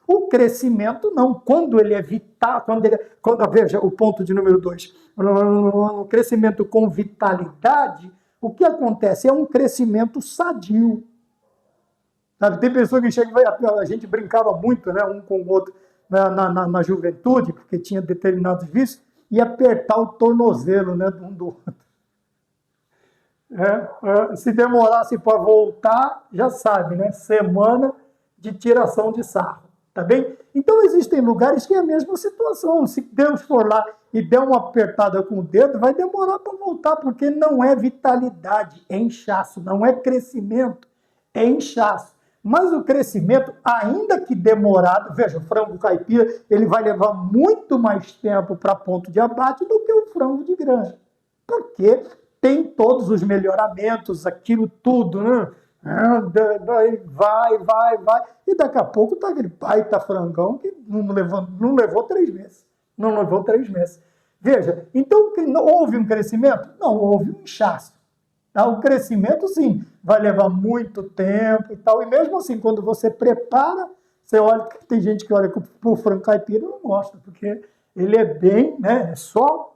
O crescimento não, quando ele é vital, veja o ponto de número 2, o crescimento com vitalidade, o que acontece? É um crescimento sadio. Sabe? Tem pessoa que chega e vai, a gente brincava muito, né, um com o outro na juventude, porque tinha determinados vícios, e apertar o tornozelo, né, de um do outro. Se demorasse para voltar, já sabe, né? Semana de tiração de sarro, tá bem? Então existem lugares que é a mesma situação. Se Deus for lá e der uma apertada com o dedo, vai demorar para voltar, porque não é vitalidade, é inchaço, não é crescimento, é inchaço. Mas o crescimento, ainda que demorado, veja, o frango caipira, ele vai levar muito mais tempo para ponto de abate do que o frango de granja. Por quê? Tem todos os melhoramentos, aquilo tudo, né? Vai. E daqui a pouco tá aquele baita frangão que não levou 3 meses. Não levou 3 meses. Veja, então houve um crescimento? Não, houve um inchaço. Tá? O crescimento, sim, vai levar muito tempo e tal. E mesmo assim, quando você prepara, você olha, tem gente que olha para o frango caipira e não gosta, porque ele é bem, né? É só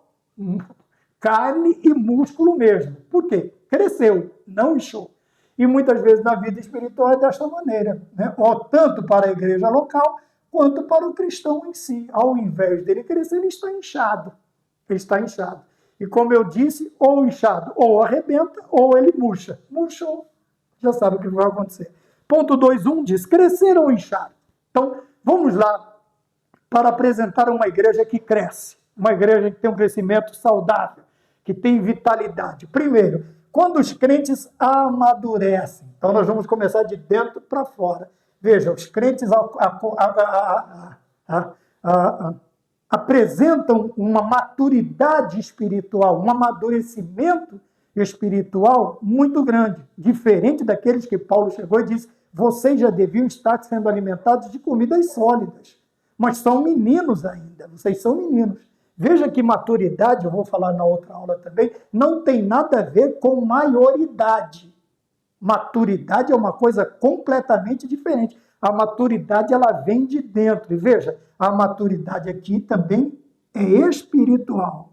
carne e músculo mesmo. Por quê? Cresceu, não inchou. E muitas vezes na vida espiritual é desta maneira, né? Tanto para a igreja local, quanto para o cristão em si. Ao invés dele crescer, ele está inchado. Ele está inchado. E como eu disse, ou inchado, ou arrebenta, ou ele murcha. Murchou, já sabe o que vai acontecer. Ponto 2.1 diz, crescer ou inchar. Então, vamos lá para apresentar uma igreja que cresce. Uma igreja que tem um crescimento saudável, que tem vitalidade. Primeiro, quando os crentes amadurecem. Então, nós vamos começar de dentro para fora. Veja, os crentes apresentam uma maturidade espiritual, um amadurecimento espiritual muito grande, diferente daqueles que Paulo chegou e disse, vocês já deviam estar sendo alimentados de comidas sólidas, mas são meninos ainda, vocês são meninos. Veja que maturidade, eu vou falar na outra aula também, não tem nada a ver com maioridade. Maturidade é uma coisa completamente diferente. A maturidade, ela vem de dentro. E veja, a maturidade aqui também é espiritual.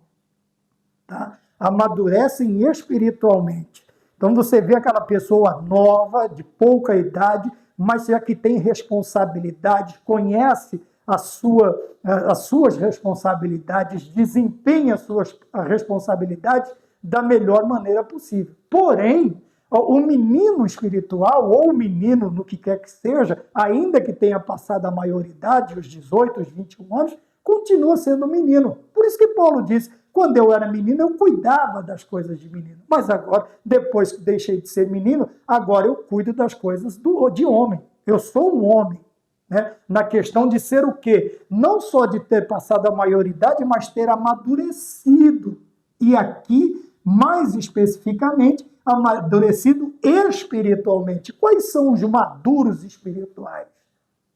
Tá? Amadurecem espiritualmente. Então, você vê aquela pessoa nova, de pouca idade, mas já que tem responsabilidade, conhece as suas responsabilidades, desempenha as suas responsabilidades da melhor maneira possível. Porém, o menino espiritual, ou o menino no que quer que seja, ainda que tenha passado a maioridade, os 18, os 21 anos, continua sendo menino. Por isso que Paulo diz, quando eu era menino, eu cuidava das coisas de menino. Mas agora, depois que deixei de ser menino, agora eu cuido das coisas de homem. Eu sou um homem. Né? Na questão de ser o quê? Não só de ter passado a maioridade, mas ter amadurecido. E aqui, mais especificamente, amadurecido espiritualmente. Quais são os maduros espirituais?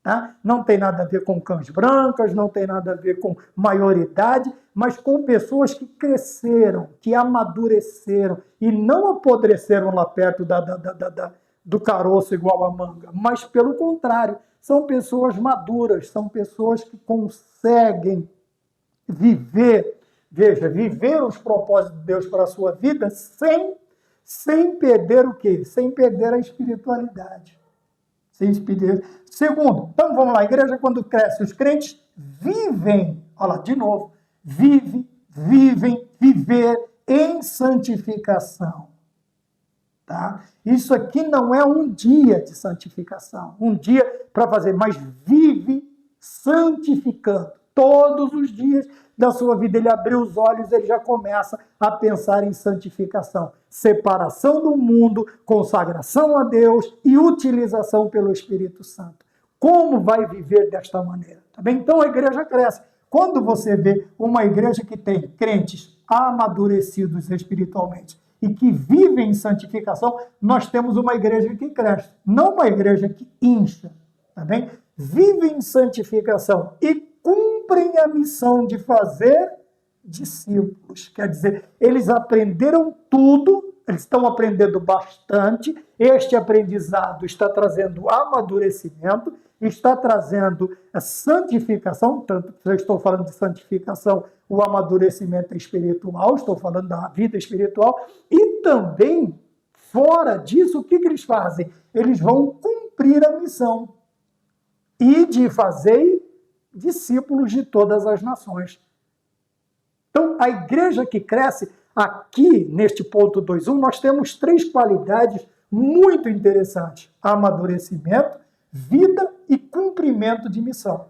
Tá? Não tem nada a ver com cães brancas, não tem nada a ver com maioridade, mas com pessoas que cresceram, que amadureceram e não apodreceram lá perto do caroço igual a manga, mas pelo contrário, são pessoas maduras, são pessoas que conseguem viver os propósitos de Deus para a sua vida sem perder o quê? Sem perder a espiritualidade. Segundo, então vamos lá, a igreja quando cresce, os crentes vivem, olha lá, de novo, viver em santificação. Tá? Isso aqui não é um dia de santificação, um dia para fazer, mas vive santificando. Todos os dias da sua vida, ele abriu os olhos, ele já começa a pensar em santificação. Separação do mundo, consagração a Deus e utilização pelo Espírito Santo. Como vai viver desta maneira? Tá bem? Então a igreja cresce. Quando você vê uma igreja que tem crentes amadurecidos espiritualmente e que vivem em santificação, nós temos uma igreja que cresce, não uma igreja que incha. Tá bem? Vivem em santificação e cumprem a missão de fazer discípulos. Quer dizer, eles aprenderam tudo, eles estão aprendendo bastante, este aprendizado está trazendo amadurecimento, está trazendo a santificação, tanto que eu estou falando de santificação, o amadurecimento espiritual, estou falando da vida espiritual, e também, fora disso, o que eles fazem? Eles vão cumprir cumprir a missão e de fazer discípulos de todas as nações. Então, a igreja que cresce, aqui neste ponto 2.1, nós temos 3 qualidades muito interessantes: amadurecimento, vida e cumprimento de missão.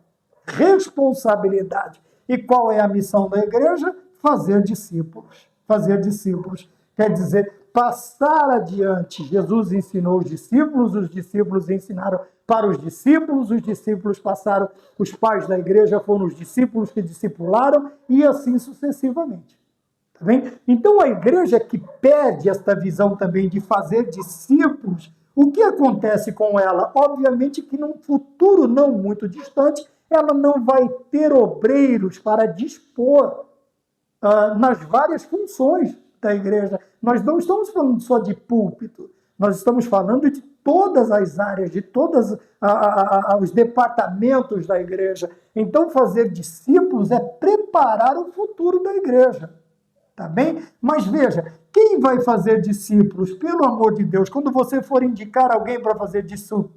Responsabilidade. E qual é a missão da igreja? Fazer discípulos. Fazer discípulos quer dizer passar adiante. Jesus ensinou os discípulos ensinaram para os discípulos passaram, os pais da igreja foram os discípulos que discipularam e assim sucessivamente. Tá bem? Então a igreja que pede esta visão também de fazer discípulos, o que acontece com ela? Obviamente que num futuro não muito distante, ela não vai ter obreiros para dispor nas várias funções da igreja. Nós não estamos falando só de púlpito, nós estamos falando de todas as áreas, de todos os departamentos da igreja. Então, fazer discípulos é preparar o futuro da igreja. Tá bem? Mas veja, quem vai fazer discípulos, pelo amor de Deus, quando você for indicar alguém para fazer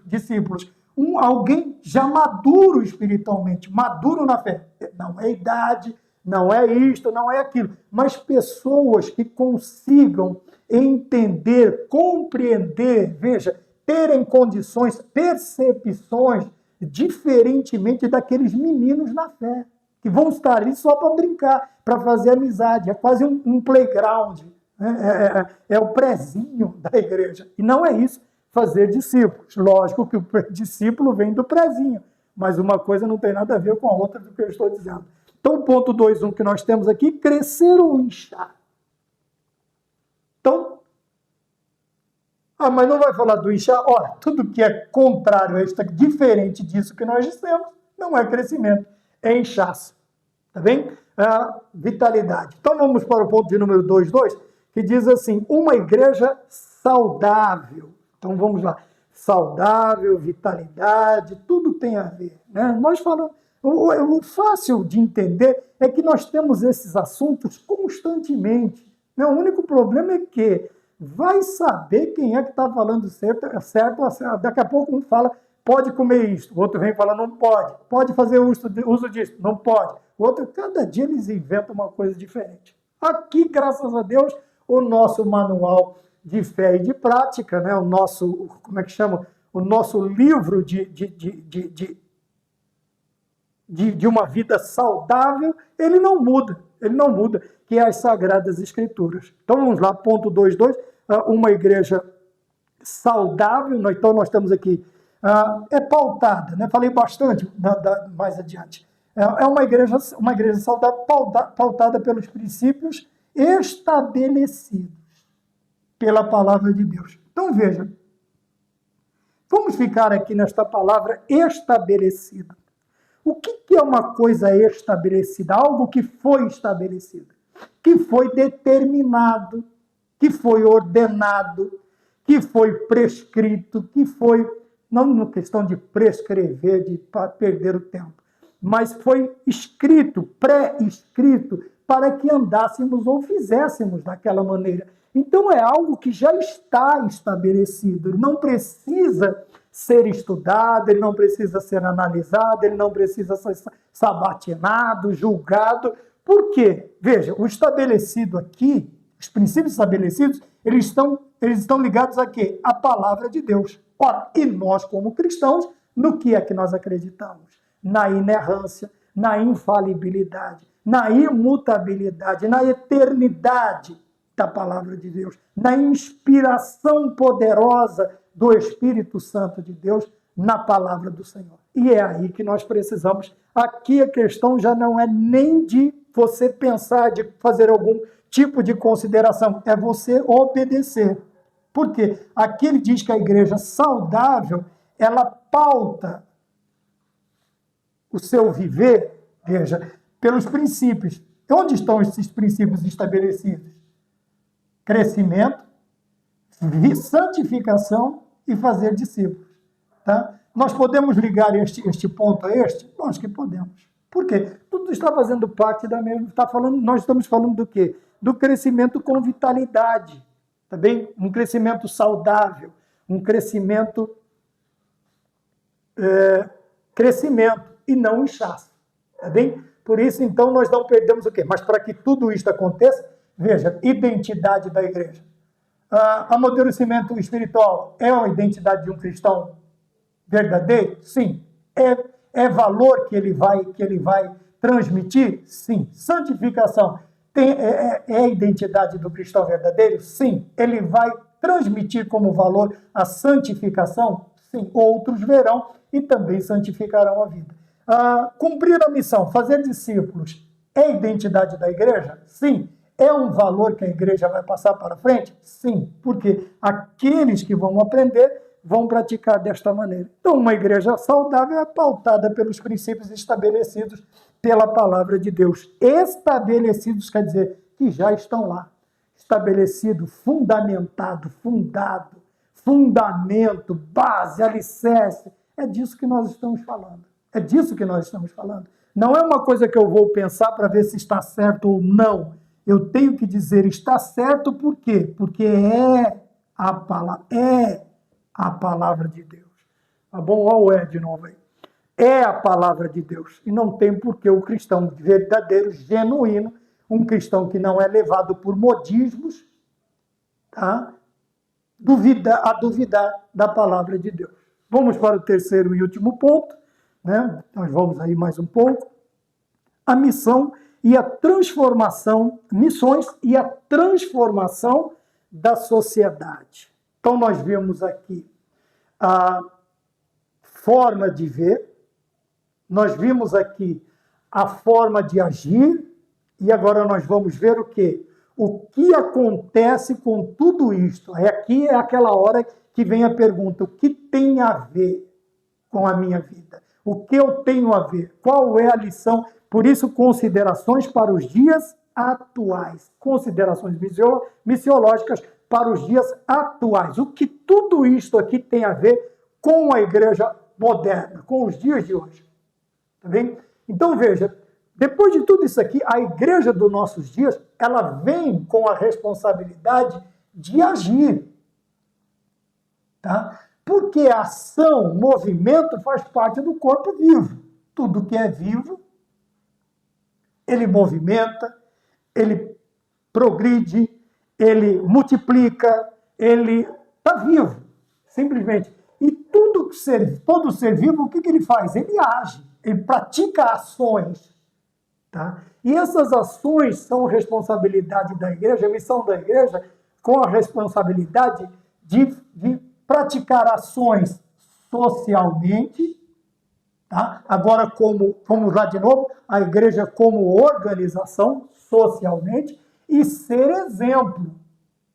discípulos, alguém já maduro espiritualmente, maduro na fé. Não é idade, não é isto, não é aquilo, mas pessoas que consigam entender, compreender, veja, terem condições, percepções, diferentemente daqueles meninos na fé, que vão estar ali só para brincar, para fazer amizade. É quase um playground, né? É o prezinho da igreja. E não é isso, fazer discípulos. Lógico que o discípulo vem do prezinho, mas uma coisa não tem nada a ver com a outra do que eu estou dizendo. Então, ponto 2.1 que nós temos aqui, crescer ou inchar. Então, mas não vai falar do inchar? Ora, tudo que é contrário a isto, diferente disso que nós dissemos, não é crescimento, é inchaço. Tá bem? Vitalidade. Então, vamos para o ponto de número 2.2, que diz assim, uma igreja saudável. Então, vamos lá. Saudável, vitalidade, tudo tem a ver. Né? Nós falamos... O fácil de entender é que nós temos esses assuntos constantemente. Né? O único problema é que vai saber quem é que está falando certo. Daqui a pouco um fala, pode comer isso. O outro vem e fala, não pode. Pode fazer uso disso. Não pode. O outro, cada dia eles inventam uma coisa diferente. Aqui, graças a Deus, o nosso manual de fé e de prática, né? O nosso, como é que chama? O nosso livro de uma vida saudável, ele não muda, que é as Sagradas Escrituras. Então vamos lá, ponto 2.2, uma igreja saudável, então nós temos aqui, é pautada, né? Falei bastante mais adiante, é uma igreja saudável, pautada pelos princípios estabelecidos pela palavra de Deus. Então veja, vamos ficar aqui nesta palavra estabelecida. O que é uma coisa estabelecida? Algo que foi estabelecido, que foi determinado, que foi ordenado, que foi prescrito, que foi, não na questão de prescrever, de perder o tempo, mas foi escrito, pré-escrito, para que andássemos ou fizéssemos daquela maneira. Então é algo que já está estabelecido, não precisa ser estudado, ele não precisa ser analisado, ele não precisa ser sabatinado, julgado. Por quê? Veja, o estabelecido aqui, os princípios estabelecidos, eles estão ligados a quê? A palavra de Deus. Ora, e nós como cristãos, no que é que nós acreditamos? Na inerrância, na infalibilidade, na imutabilidade, na eternidade da palavra de Deus, na inspiração poderosa do Espírito Santo de Deus na palavra do Senhor. E é aí que nós precisamos. Aqui a questão já não é nem de você pensar, de fazer algum tipo de consideração, é você obedecer. Por quê? Aqui ele diz que a igreja saudável, ela pauta o seu viver, veja, pelos princípios. Onde estão esses princípios estabelecidos? Crescimento, santificação e fazer discípulos. Tá? Nós podemos ligar este ponto a este? Nós que podemos. Por quê? Tudo está fazendo parte da mesma... nós estamos falando do quê? Do crescimento com vitalidade. Tá bem? Um crescimento saudável, um crescimento crescimento e não inchaço. Tá bem? Por isso, então, nós não perdemos o quê? Mas para que tudo isto aconteça, veja, identidade da igreja. Amadurecimento espiritual é a identidade de um cristão verdadeiro? Sim. É valor que ele vai transmitir? Sim. Santificação é a identidade do cristão verdadeiro? Sim. Ele vai transmitir como valor a santificação? Sim. Outros verão e também santificarão a vida. Cumprir a missão, fazer discípulos, é a identidade da igreja? Sim. É um valor que a igreja vai passar para frente? Sim. Porque aqueles que vão aprender vão praticar desta maneira. Então, uma igreja saudável é pautada pelos princípios estabelecidos pela palavra de Deus. Estabelecidos quer dizer que já estão lá. Estabelecido, fundamentado, fundado, fundamento, base, alicerce. É disso que nós estamos falando. É disso que nós estamos falando. Não é uma coisa que eu vou pensar para ver se está certo ou não. Eu tenho que dizer está certo por quê? Porque é a palavra de Deus. Tá bom? Olha o é de novo aí. É a palavra de Deus. E não tem por que o cristão verdadeiro, genuíno, um cristão que não é levado por modismos, tá? duvidar da palavra de Deus. Vamos para o terceiro e último ponto, né? Nós vamos aí mais um pouco. A missão e a transformação, missões e a transformação da sociedade. Então, nós vimos aqui a forma de ver, nós vimos aqui a forma de agir, e agora nós vamos ver o quê? O que acontece com tudo isto? Aqui é aquela hora que vem a pergunta, o que tem a ver com a minha vida? O que eu tenho a ver? Qual é a lição? Por isso, considerações para os dias atuais. Considerações missiológicas para os dias atuais. O que tudo isto aqui tem a ver com a igreja moderna, com os dias de hoje. Tá bem? Então, veja, depois de tudo isso aqui, a igreja dos nossos dias, ela vem com a responsabilidade de agir. Tá? Porque a ação, movimento, faz parte do corpo vivo. Tudo que é vivo, ele movimenta, ele progride, ele multiplica, ele está vivo, simplesmente. E todo ser vivo, o que ele faz? Ele age, ele pratica ações. Tá? E essas ações são responsabilidade da igreja, a missão da igreja, com a responsabilidade de praticar ações socialmente. Tá? Agora, vamos lá de novo, a igreja como organização, socialmente, e ser exemplo.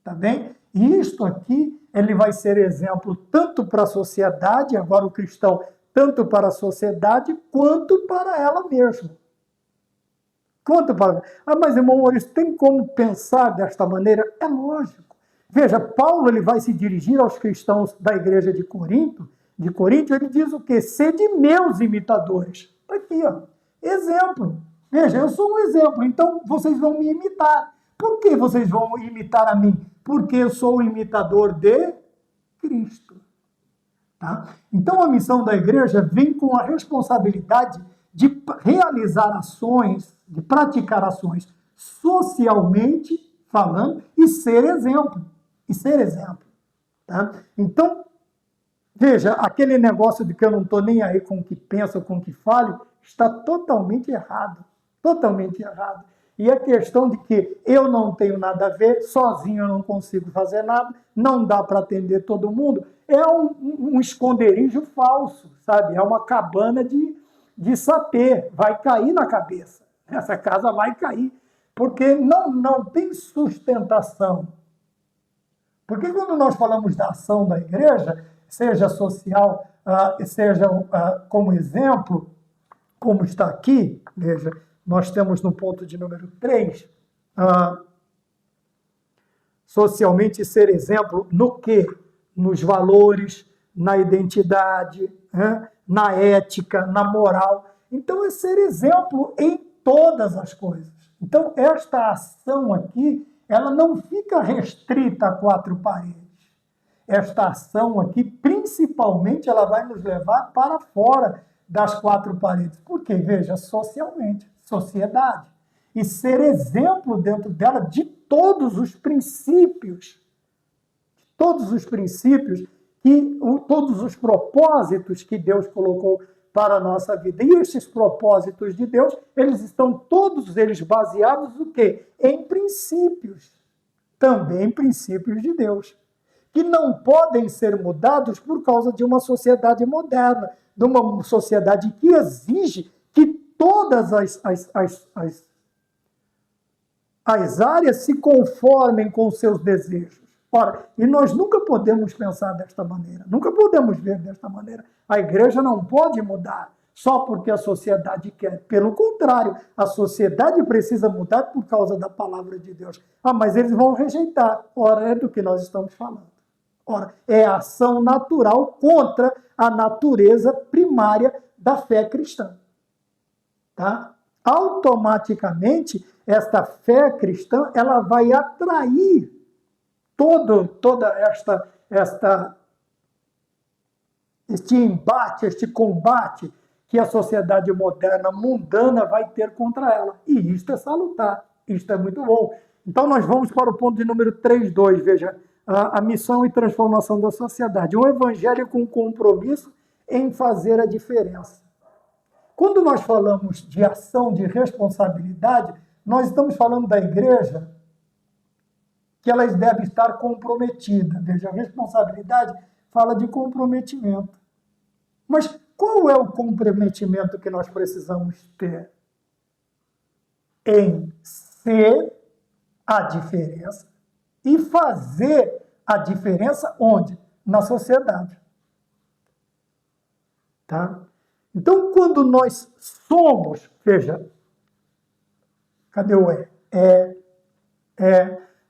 Tá bem? E isto aqui, ele vai ser exemplo tanto para a sociedade, agora o cristão, tanto para a sociedade, quanto para ela mesma. Mas, irmão Maurício, tem como pensar desta maneira? É lógico. Veja, Paulo ele vai se dirigir aos cristãos da igreja de Corinto, ele diz o quê? Sede meus imitadores. Está aqui, ó. Exemplo. Veja, eu sou um exemplo, então vocês vão me imitar. Por que vocês vão imitar a mim? Porque eu sou o imitador de Cristo. Tá? Então a missão da igreja vem com a responsabilidade de realizar ações, de praticar ações socialmente falando e ser exemplo. Tá? Então, veja, aquele negócio de que eu não estou nem aí com o que pensa, com o que fale, está totalmente errado. Totalmente errado. E a questão de que eu não tenho nada a ver, sozinho eu não consigo fazer nada, não dá para atender todo mundo, é um esconderijo falso, sabe? É uma cabana de sapê, vai cair na cabeça. Essa casa vai cair, porque não tem sustentação. Porque quando nós falamos da ação da igreja, seja social, seja como exemplo, como está aqui, veja, nós temos no ponto de número 3, socialmente ser exemplo no quê? Nos valores, na identidade, na ética, na moral. Então, é ser exemplo em todas as coisas. Então, esta ação aqui, ela não fica restrita a 4 paredes. esta ação aqui, principalmente, ela vai nos levar para fora das quatro paredes. Porque, veja, socialmente, sociedade. E ser exemplo dentro dela de todos os princípios, todos os propósitos que Deus colocou para a nossa vida. E esses propósitos de Deus, eles estão todos eles baseados no quê? Em princípios. Também princípios de Deus. Que não podem ser mudados por causa de uma sociedade moderna, de uma sociedade que exige que todas as áreas se conformem com os seus desejos. Ora, e nós nunca podemos pensar desta maneira, nunca podemos ver desta maneira. A igreja não pode mudar só porque a sociedade quer. Pelo contrário, a sociedade precisa mudar por causa da palavra de Deus. Ah, mas eles vão rejeitar. Ora, é do que nós estamos falando. Ora, é a ação natural contra a natureza primária da fé cristã. Tá? Automaticamente, esta fé cristã, ela vai atrair toda este embate, este combate que a sociedade moderna, mundana, vai ter contra ela. E isto é salutar, isto é muito bom. Então, nós vamos para o ponto de número 3.2, veja, a missão e transformação da sociedade. Um evangelho com compromisso em fazer a diferença. Quando nós falamos de ação, de responsabilidade, nós estamos falando da igreja que elas devem estar comprometidas. Veja, a responsabilidade fala de comprometimento. Mas qual é o comprometimento que nós precisamos ter? Em ser a diferença e fazer a diferença onde? Na sociedade. Tá? Então, quando nós somos, veja, cadê o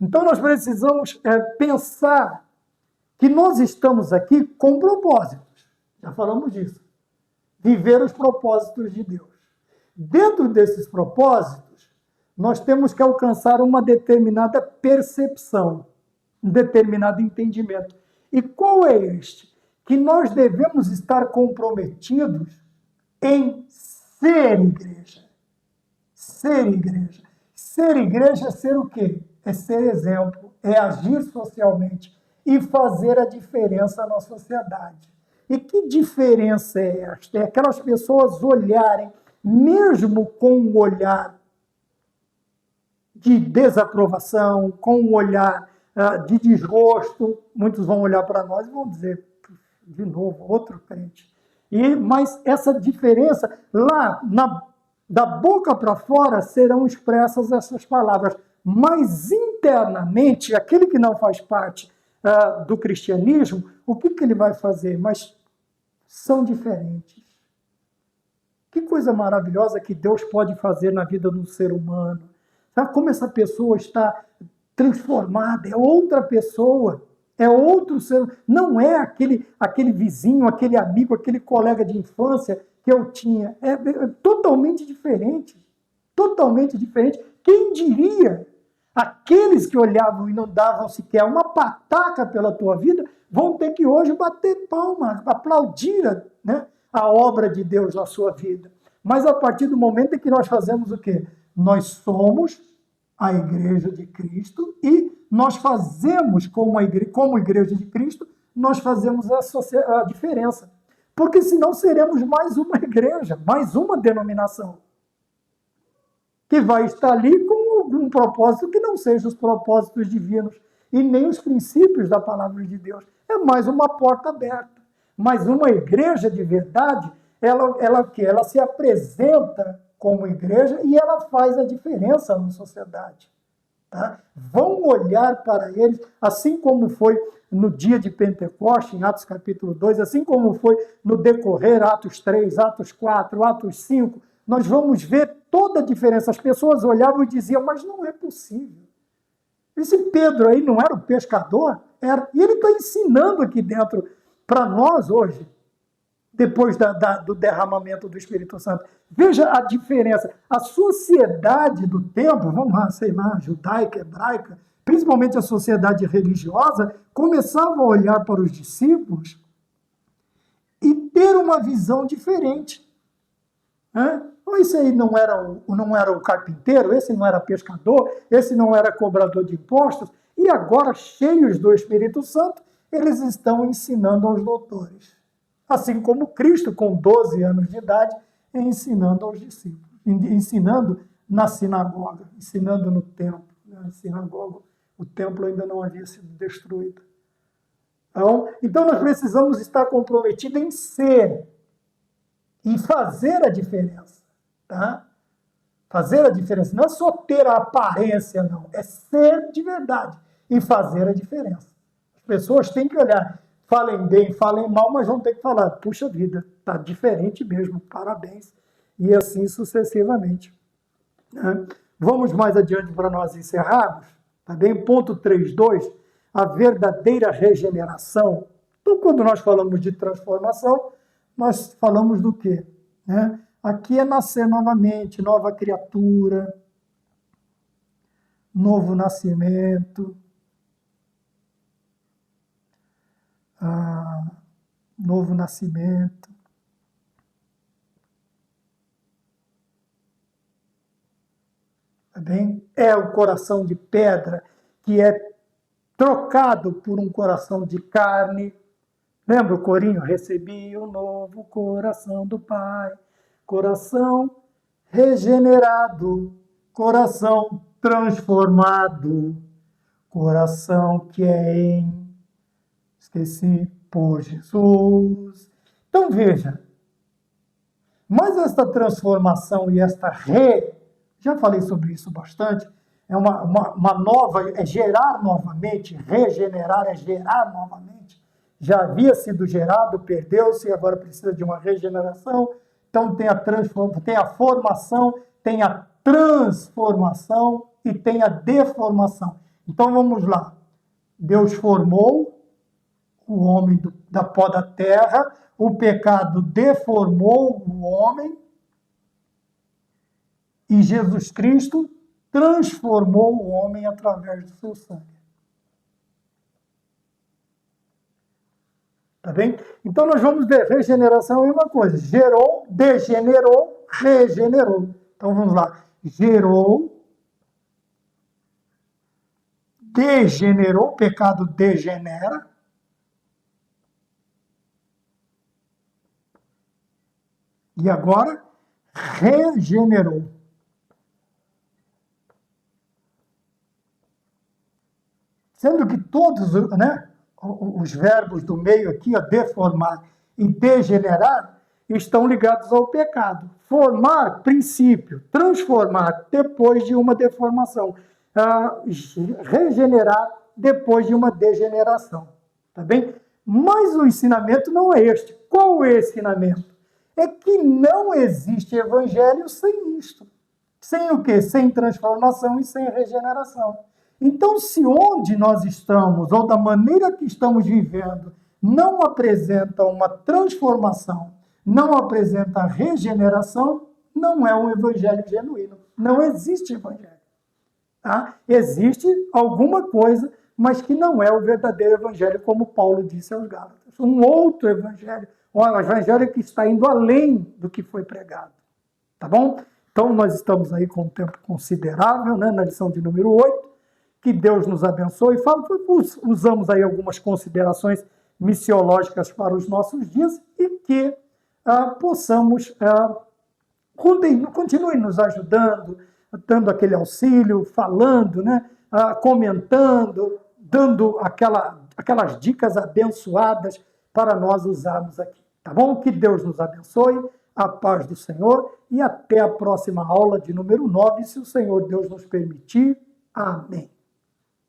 então, nós precisamos pensar que nós estamos aqui com propósitos. Já falamos disso. Viver os propósitos de Deus. Dentro desses propósitos, nós temos que alcançar uma determinada percepção, um determinado entendimento. E qual é este? Que nós devemos estar comprometidos em ser igreja. Ser igreja. Ser igreja é ser o quê? É ser exemplo, é agir socialmente e fazer a diferença na sociedade. E que diferença é esta? É aquelas pessoas olharem, mesmo com um olhar de desaprovação, com um olhar de desgosto, muitos vão olhar para nós e vão dizer, de novo, outro crente. Mas essa diferença, lá, da boca para fora, serão expressas essas palavras. Mas internamente, aquele que não faz parte do cristianismo, o que ele vai fazer? Mas são diferentes. Que coisa maravilhosa que Deus pode fazer na vida de um ser humano. Sabe como essa pessoa está transformada? É outra pessoa, é outro ser. Não é aquele vizinho, aquele amigo, aquele colega de infância que eu tinha. É totalmente diferente. Totalmente diferente. Quem diria? Aqueles que olhavam e não davam sequer uma pataca pela tua vida vão ter que hoje bater palmas, aplaudir a obra de Deus na sua vida. Mas a partir do momento em que nós fazemos o quê? Nós somos a igreja de Cristo e nós fazemos, como igreja de Cristo, nós fazemos a diferença. Porque senão seremos mais uma igreja, mais uma denominação, que vai estar ali com algum propósito que não seja os propósitos divinos e nem os princípios da palavra de Deus. É mais uma porta aberta. Mas uma igreja de verdade, ela se apresenta como igreja e ela faz a diferença na sociedade. Tá? Vão olhar para eles, assim como foi no dia de Pentecostes, em Atos capítulo 2, assim como foi no decorrer, Atos 3, Atos 4, Atos 5, nós vamos ver toda a diferença. As pessoas olhavam e diziam, mas não é possível. Esse Pedro aí não era o pescador? Era. E ele está ensinando aqui dentro para nós hoje. depois do derramamento do Espírito Santo. Veja a diferença. A sociedade do tempo, vamos lá, sei lá, judaica, hebraica, principalmente a sociedade religiosa, começava a olhar para os discípulos e ter uma visão diferente. Esse aí não era o carpinteiro, esse não era pescador, esse não era cobrador de impostos, e agora, cheios do Espírito Santo, eles estão ensinando aos doutores. Assim como Cristo, com 12 anos de idade, ensinando aos discípulos, ensinando na sinagoga, ensinando no templo. Na sinagoga, o templo ainda não havia sido destruído. Então nós precisamos estar comprometidos em ser e fazer a diferença. Tá? Fazer a diferença. Não é só ter a aparência, não. É ser de verdade e fazer a diferença. As pessoas têm que olhar. Falem bem, falem mal, mas vão ter que falar, puxa vida, está diferente mesmo, parabéns. E assim sucessivamente. Vamos mais adiante para nós encerrarmos. Tá bem? Ponto 3.2, a verdadeira regeneração. Então, quando nós falamos de transformação, nós falamos do quê? Aqui é nascer novamente, nova criatura, novo nascimento, novo nascimento. Tá bem? É o coração de pedra que é trocado por um coração de carne. Lembra o corinho? Recebi o novo coração do Pai. Coração regenerado, coração transformado, coração que é esqueci, por Jesus. Então veja, mas esta transformação e esta já falei sobre isso bastante, é uma nova, é gerar novamente, regenerar é gerar novamente. Já havia sido gerado, perdeu-se, agora precisa de uma regeneração. Então tem a formação, tem a transformação e tem a deformação. Então vamos lá. Deus formou o homem da pó da terra, o pecado deformou o homem e Jesus Cristo transformou o homem através do seu sangue. Tá bem? Então nós vamos ver, regeneração é uma coisa, gerou, degenerou, regenerou. Então vamos lá, gerou, degenerou, pecado degenera, e agora regenerou. Sendo que todos, os verbos do meio aqui, deformar e degenerar, estão ligados ao pecado. Formar, princípio. Transformar, depois de uma deformação. Regenerar, depois de uma degeneração. Tá bem? Mas o ensinamento não é este. Qual é o ensinamento? É que não existe evangelho sem isto. Sem o quê? Sem transformação e sem regeneração. Então, se onde nós estamos, ou da maneira que estamos vivendo, não apresenta uma transformação, não apresenta regeneração, não é um evangelho genuíno. Não existe evangelho. Tá? Existe alguma coisa, mas que não é o verdadeiro evangelho, como Paulo disse aos Gálatas. Um outro evangelho, um evangelho que está indo além do que foi pregado. Tá bom? Então, nós estamos aí com um tempo considerável, na lição de número 8. Que Deus nos abençoe. Usamos aí algumas considerações missiológicas para os nossos dias e que possamos continue nos ajudando, dando aquele auxílio, falando, comentando, dando aquelas dicas abençoadas para nós usarmos aqui. Tá bom? Que Deus nos abençoe, a paz do Senhor e até a próxima aula de número 9, se o Senhor Deus nos permitir. Amém.